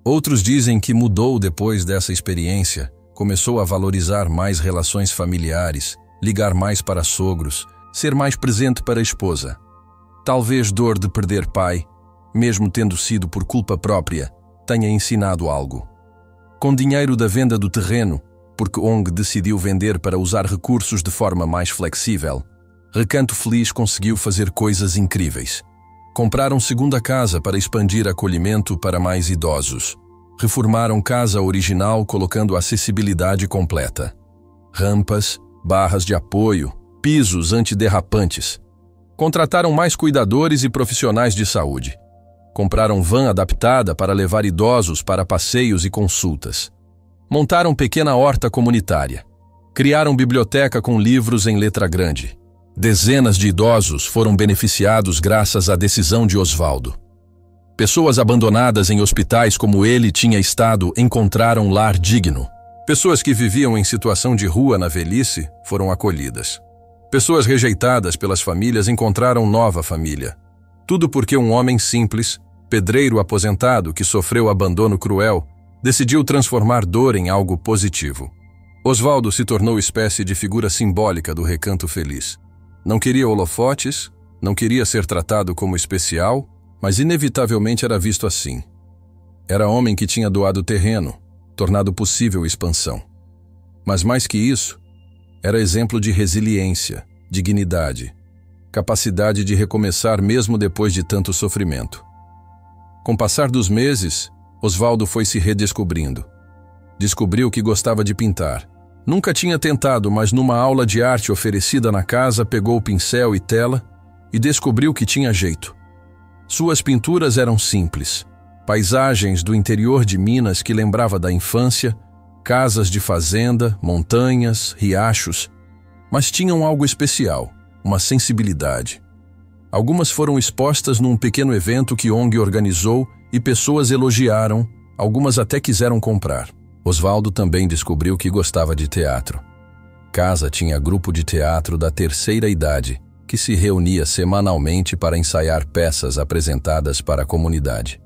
Outros dizem que mudou depois dessa experiência, começou a valorizar mais relações familiares, ligar mais para sogros, ser mais presente para a esposa. Talvez dor de perder pai, mesmo tendo sido por culpa própria, tenha ensinado algo. Com dinheiro da venda do terreno, porque Ong decidiu vender para usar recursos de forma mais flexível, Recanto Feliz conseguiu fazer coisas incríveis. Compraram segunda casa para expandir acolhimento para mais idosos. Reformaram casa original colocando acessibilidade completa. Rampas, barras de apoio, pisos antiderrapantes. Contrataram mais cuidadores e profissionais de saúde. Compraram van adaptada para levar idosos para passeios e consultas. Montaram pequena horta comunitária. Criaram biblioteca com livros em letra grande. Dezenas de idosos foram beneficiados graças à decisão de Osvaldo. Pessoas abandonadas em hospitais como ele tinha estado encontraram lar digno. Pessoas que viviam em situação de rua na velhice foram acolhidas. Pessoas rejeitadas pelas famílias encontraram nova família. Tudo porque um homem simples, pedreiro aposentado que sofreu abandono cruel, decidiu transformar dor em algo positivo. Osvaldo se tornou espécie de figura simbólica do Recanto Feliz. Não queria holofotes, não queria ser tratado como especial, mas inevitavelmente era visto assim. Era homem que tinha doado terreno, tornado possível expansão. Mas mais que isso, era exemplo de resiliência, dignidade, capacidade de recomeçar mesmo depois de tanto sofrimento. Com o passar dos meses, Osvaldo foi se redescobrindo. Descobriu que gostava de pintar. Nunca tinha tentado, mas numa aula de arte oferecida na casa, pegou o pincel e tela e descobriu que tinha jeito. Suas pinturas eram simples, paisagens do interior de Minas que lembrava da infância, casas de fazenda, montanhas, riachos, mas tinham algo especial, uma sensibilidade. Algumas foram expostas num pequeno evento que Ong organizou e pessoas elogiaram, algumas até quiseram comprar. Osvaldo também descobriu que gostava de teatro. Casa tinha grupo de teatro da terceira idade, que se reunia semanalmente para ensaiar peças apresentadas para a comunidade.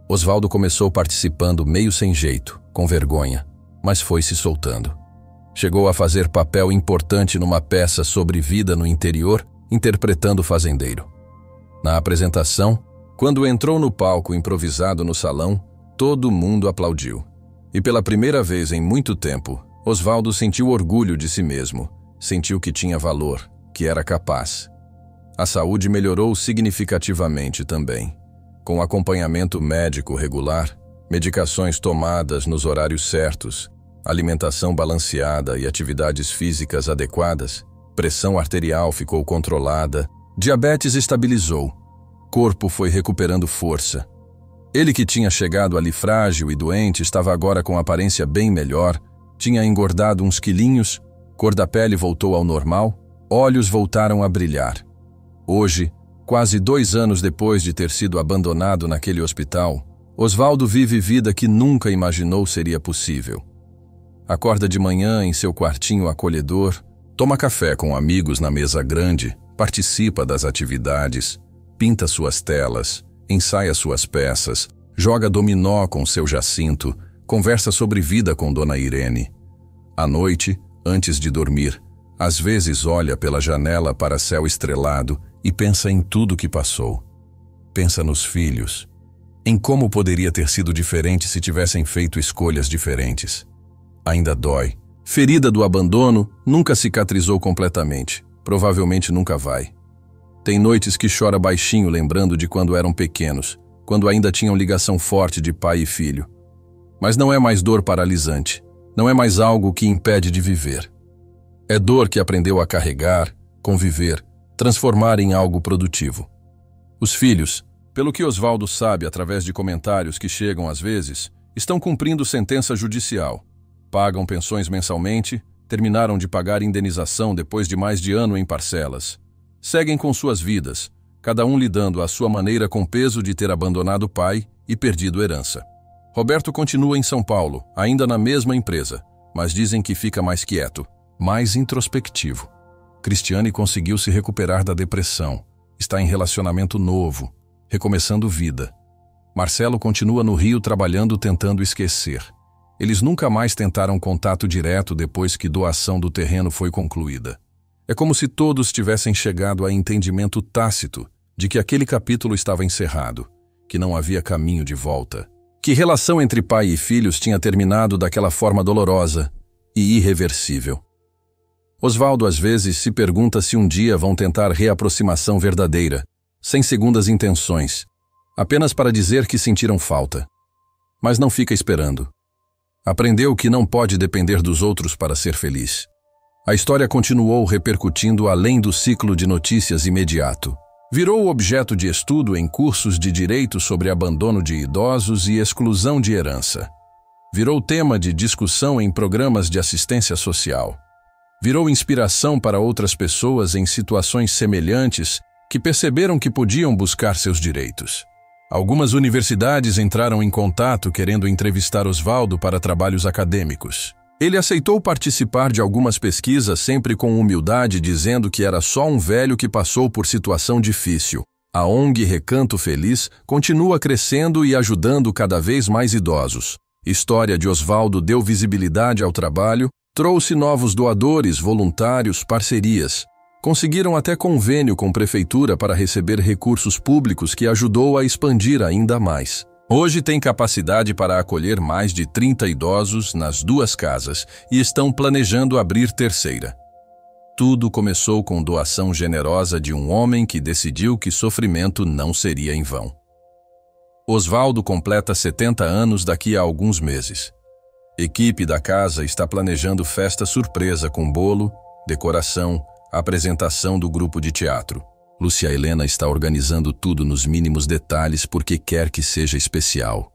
Osvaldo começou participando meio sem jeito, com vergonha, mas foi se soltando. Chegou a fazer papel importante numa peça sobre vida no interior, interpretando o fazendeiro. Na apresentação, quando entrou no palco improvisado no salão, todo mundo aplaudiu. E pela primeira vez em muito tempo, Osvaldo sentiu orgulho de si mesmo, sentiu que tinha valor, que era capaz. A saúde melhorou significativamente também. Com acompanhamento médico regular, medicações tomadas nos horários certos, alimentação balanceada e atividades físicas adequadas, pressão arterial ficou controlada, diabetes estabilizou, corpo foi recuperando força. Ele que tinha chegado ali frágil e doente estava agora com aparência bem melhor, tinha engordado uns quilinhos, cor da pele voltou ao normal, olhos voltaram a brilhar. Hoje, quase 2 anos depois de ter sido abandonado naquele hospital, Osvaldo vive vida que nunca imaginou seria possível. Acorda de manhã em seu quartinho acolhedor, toma café com amigos na mesa grande, participa das atividades, pinta suas telas, ensaia suas peças, joga dominó com seu Jacinto, conversa sobre vida com Dona Irene. À noite, antes de dormir, às vezes olha pela janela para céu estrelado e pensa em tudo que passou. Pensa nos filhos, em como poderia ter sido diferente se tivessem feito escolhas diferentes. Ainda dói. Ferida do abandono nunca cicatrizou completamente, provavelmente nunca vai. Tem noites que chora baixinho lembrando de quando eram pequenos, quando ainda tinham ligação forte de pai e filho. Mas não é mais dor paralisante, não é mais algo que impede de viver. É dor que aprendeu a carregar, conviver, transformar em algo produtivo. Os filhos, pelo que Osvaldo sabe através de comentários que chegam às vezes, estão cumprindo sentença judicial. Pagam pensões mensalmente, terminaram de pagar indenização depois de mais de ano em parcelas. Seguem com suas vidas, cada um lidando à sua maneira com o peso de ter abandonado o pai e perdido herança. Roberto continua em São Paulo, ainda na mesma empresa, mas dizem que fica mais quieto, mais introspectivo. Cristiane conseguiu se recuperar da depressão, está em relacionamento novo, recomeçando vida. Marcelo continua no Rio trabalhando tentando esquecer. Eles nunca mais tentaram contato direto depois que doação do terreno foi concluída. É como se todos tivessem chegado a entendimento tácito de que aquele capítulo estava encerrado, que não havia caminho de volta, que relação entre pai e filhos tinha terminado daquela forma dolorosa e irreversível. Osvaldo às vezes se pergunta se um dia vão tentar reaproximação verdadeira, sem segundas intenções, apenas para dizer que sentiram falta. Mas não fica esperando. Aprendeu que não pode depender dos outros para ser feliz. A história continuou repercutindo além do ciclo de notícias imediato. Virou objeto de estudo em cursos de direito sobre abandono de idosos e exclusão de herança. Virou tema de discussão em programas de assistência social. Virou inspiração para outras pessoas em situações semelhantes que perceberam que podiam buscar seus direitos. Algumas universidades entraram em contato querendo entrevistar Osvaldo para trabalhos acadêmicos. Ele aceitou participar de algumas pesquisas sempre com humildade, dizendo que era só um velho que passou por situação difícil. A ONG Recanto Feliz continua crescendo e ajudando cada vez mais idosos. História de Osvaldo deu visibilidade ao trabalho, trouxe novos doadores, voluntários, parcerias. Conseguiram até convênio com prefeitura para receber recursos públicos que ajudou a expandir ainda mais. Hoje tem capacidade para acolher mais de 30 idosos nas 2 casas e estão planejando abrir terceira. Tudo começou com doação generosa de um homem que decidiu que sofrimento não seria em vão. Osvaldo completa 70 anos daqui a alguns meses. Equipe da casa está planejando festa surpresa com bolo, decoração, apresentação do grupo de teatro. Lúcia Helena está organizando tudo nos mínimos detalhes porque quer que seja especial.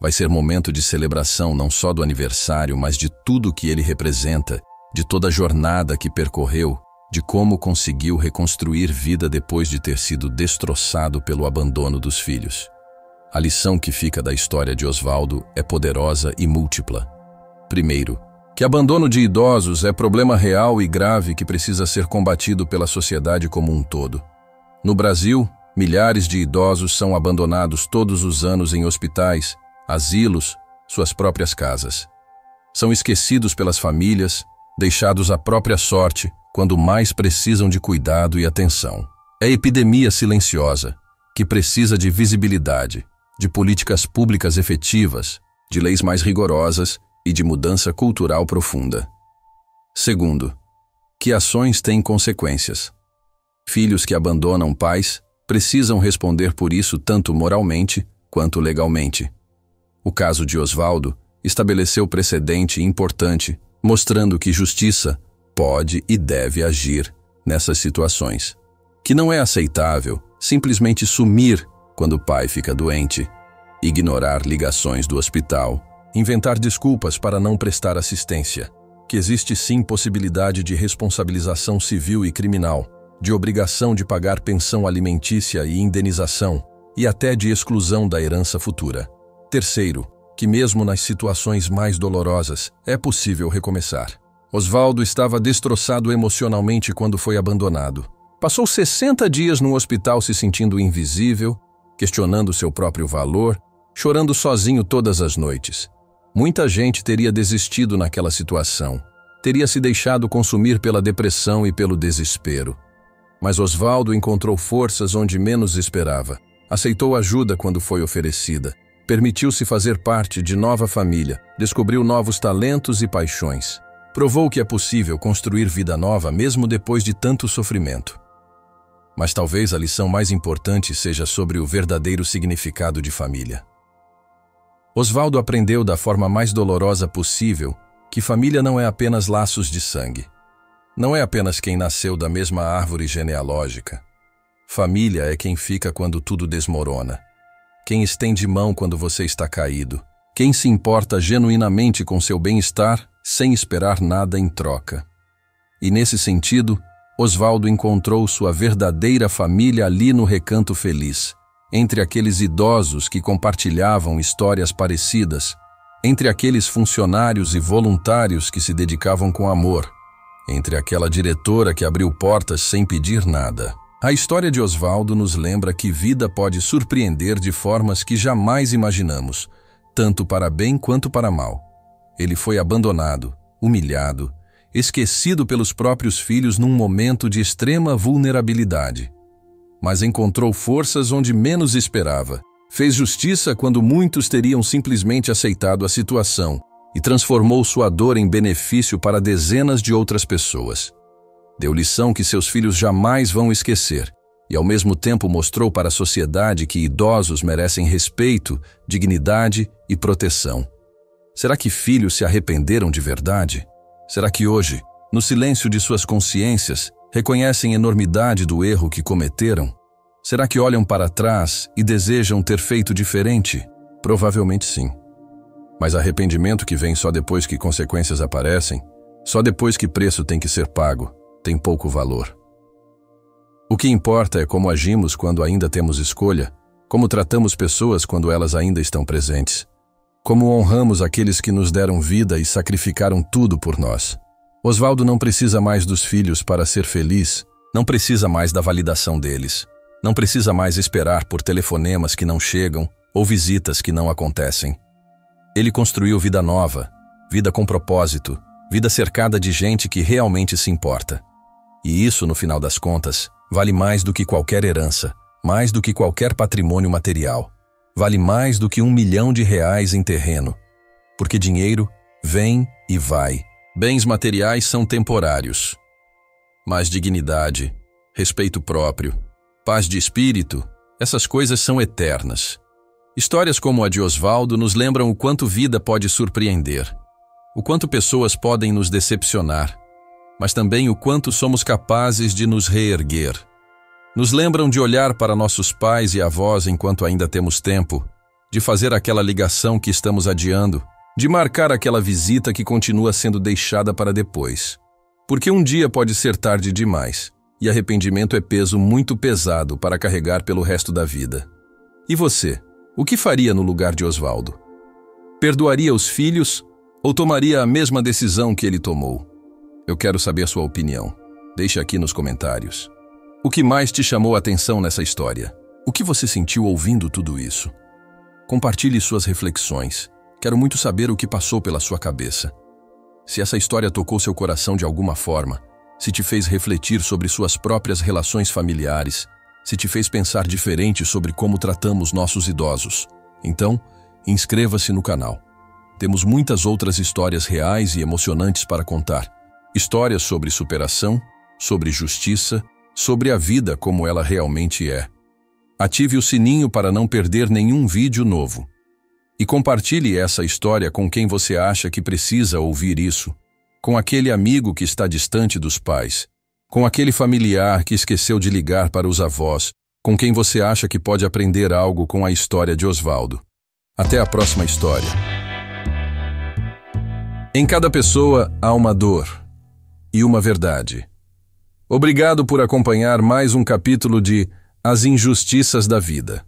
Vai ser momento de celebração não só do aniversário, mas de tudo que ele representa, de toda a jornada que percorreu, de como conseguiu reconstruir vida depois de ter sido destroçado pelo abandono dos filhos. A lição que fica da história de Osvaldo é poderosa e múltipla. Primeiro, que abandono de idosos é problema real e grave que precisa ser combatido pela sociedade como um todo. No Brasil, milhares de idosos são abandonados todos os anos em hospitais, asilos, suas próprias casas. São esquecidos pelas famílias, deixados à própria sorte quando mais precisam de cuidado e atenção. É epidemia silenciosa, que precisa de visibilidade, de políticas públicas efetivas, de leis mais rigorosas e de mudança cultural profunda. Segundo, que ações têm consequências. Filhos que abandonam pais precisam responder por isso tanto moralmente quanto legalmente. O caso de Osvaldo estabeleceu precedente importante, mostrando que justiça pode e deve agir nessas situações. Que não é aceitável simplesmente sumir quando o pai fica doente, ignorar ligações do hospital, inventar desculpas para não prestar assistência. Que existe sim possibilidade de responsabilização civil e criminal, de obrigação de pagar pensão alimentícia e indenização, e até de exclusão da herança futura. Terceiro, que mesmo nas situações mais dolorosas, é possível recomeçar. Osvaldo estava destroçado emocionalmente quando foi abandonado. Passou 60 dias no hospital se sentindo invisível, questionando seu próprio valor, chorando sozinho todas as noites. Muita gente teria desistido naquela situação, teria se deixado consumir pela depressão e pelo desespero. Mas Osvaldo encontrou forças onde menos esperava. Aceitou ajuda quando foi oferecida. Permitiu-se fazer parte de nova família. Descobriu novos talentos e paixões. Provou que é possível construir vida nova mesmo depois de tanto sofrimento. Mas talvez a lição mais importante seja sobre o verdadeiro significado de família. Osvaldo aprendeu da forma mais dolorosa possível que família não é apenas laços de sangue. Não é apenas quem nasceu da mesma árvore genealógica. Família é quem fica quando tudo desmorona. Quem estende mão quando você está caído. Quem se importa genuinamente com seu bem-estar sem esperar nada em troca. E nesse sentido, Osvaldo encontrou sua verdadeira família ali no Recanto Feliz, entre aqueles idosos que compartilhavam histórias parecidas, entre aqueles funcionários e voluntários que se dedicavam com amor, entre aquela diretora que abriu portas sem pedir nada. A história de Osvaldo nos lembra que vida pode surpreender de formas que jamais imaginamos, tanto para bem quanto para mal. Ele foi abandonado, humilhado, esquecido pelos próprios filhos num momento de extrema vulnerabilidade. Mas encontrou forças onde menos esperava. Fez justiça quando muitos teriam simplesmente aceitado a situação e transformou sua dor em benefício para dezenas de outras pessoas. Deu lição que seus filhos jamais vão esquecer e, ao mesmo tempo, mostrou para a sociedade que idosos merecem respeito, dignidade e proteção. Será que filhos se arrependeram de verdade? Será que hoje, no silêncio de suas consciências, reconhecem a enormidade do erro que cometeram? Será que olham para trás e desejam ter feito diferente? Provavelmente sim. Mas arrependimento que vem só depois que consequências aparecem, só depois que preço tem que ser pago, tem pouco valor. O que importa é como agimos quando ainda temos escolha, como tratamos pessoas quando elas ainda estão presentes, como honramos aqueles que nos deram vida e sacrificaram tudo por nós. Osvaldo não precisa mais dos filhos para ser feliz, não precisa mais da validação deles, não precisa mais esperar por telefonemas que não chegam ou visitas que não acontecem. Ele construiu vida nova, vida com propósito, vida cercada de gente que realmente se importa. E isso, no final das contas, vale mais do que qualquer herança, mais do que qualquer patrimônio material. Vale mais do que R$1 milhão em terreno. Porque dinheiro vem e vai. Bens materiais são temporários. Mas dignidade, respeito próprio, paz de espírito, essas coisas são eternas. Histórias como a de Osvaldo nos lembram o quanto vida pode surpreender, o quanto pessoas podem nos decepcionar, mas também o quanto somos capazes de nos reerguer. Nos lembram de olhar para nossos pais e avós enquanto ainda temos tempo, de fazer aquela ligação que estamos adiando, de marcar aquela visita que continua sendo deixada para depois. Porque um dia pode ser tarde demais, e arrependimento é peso muito pesado para carregar pelo resto da vida. E você, o que faria no lugar de Osvaldo? Perdoaria os filhos ou tomaria a mesma decisão que ele tomou? Eu quero saber sua opinião. Deixe aqui nos comentários. O que mais te chamou a atenção nessa história? O que você sentiu ouvindo tudo isso? Compartilhe suas reflexões. Quero muito saber o que passou pela sua cabeça. Se essa história tocou seu coração de alguma forma, se te fez refletir sobre suas próprias relações familiares, se te fez pensar diferente sobre como tratamos nossos idosos, então, inscreva-se no canal. Temos muitas outras histórias reais e emocionantes para contar. Histórias sobre superação, sobre justiça, sobre a vida como ela realmente é. Ative o sininho para não perder nenhum vídeo novo. E compartilhe essa história com quem você acha que precisa ouvir isso, com aquele amigo que está distante dos pais, com aquele familiar que esqueceu de ligar para os avós, com quem você acha que pode aprender algo com a história de Osvaldo. Até a próxima história. Em cada pessoa há uma dor e uma verdade. Obrigado por acompanhar mais um capítulo de As Injustiças da Vida.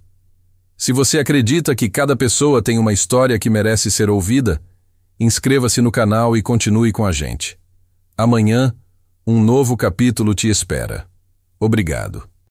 Se você acredita que cada pessoa tem uma história que merece ser ouvida, inscreva-se no canal e continue com a gente. Amanhã, um novo capítulo te espera. Obrigado.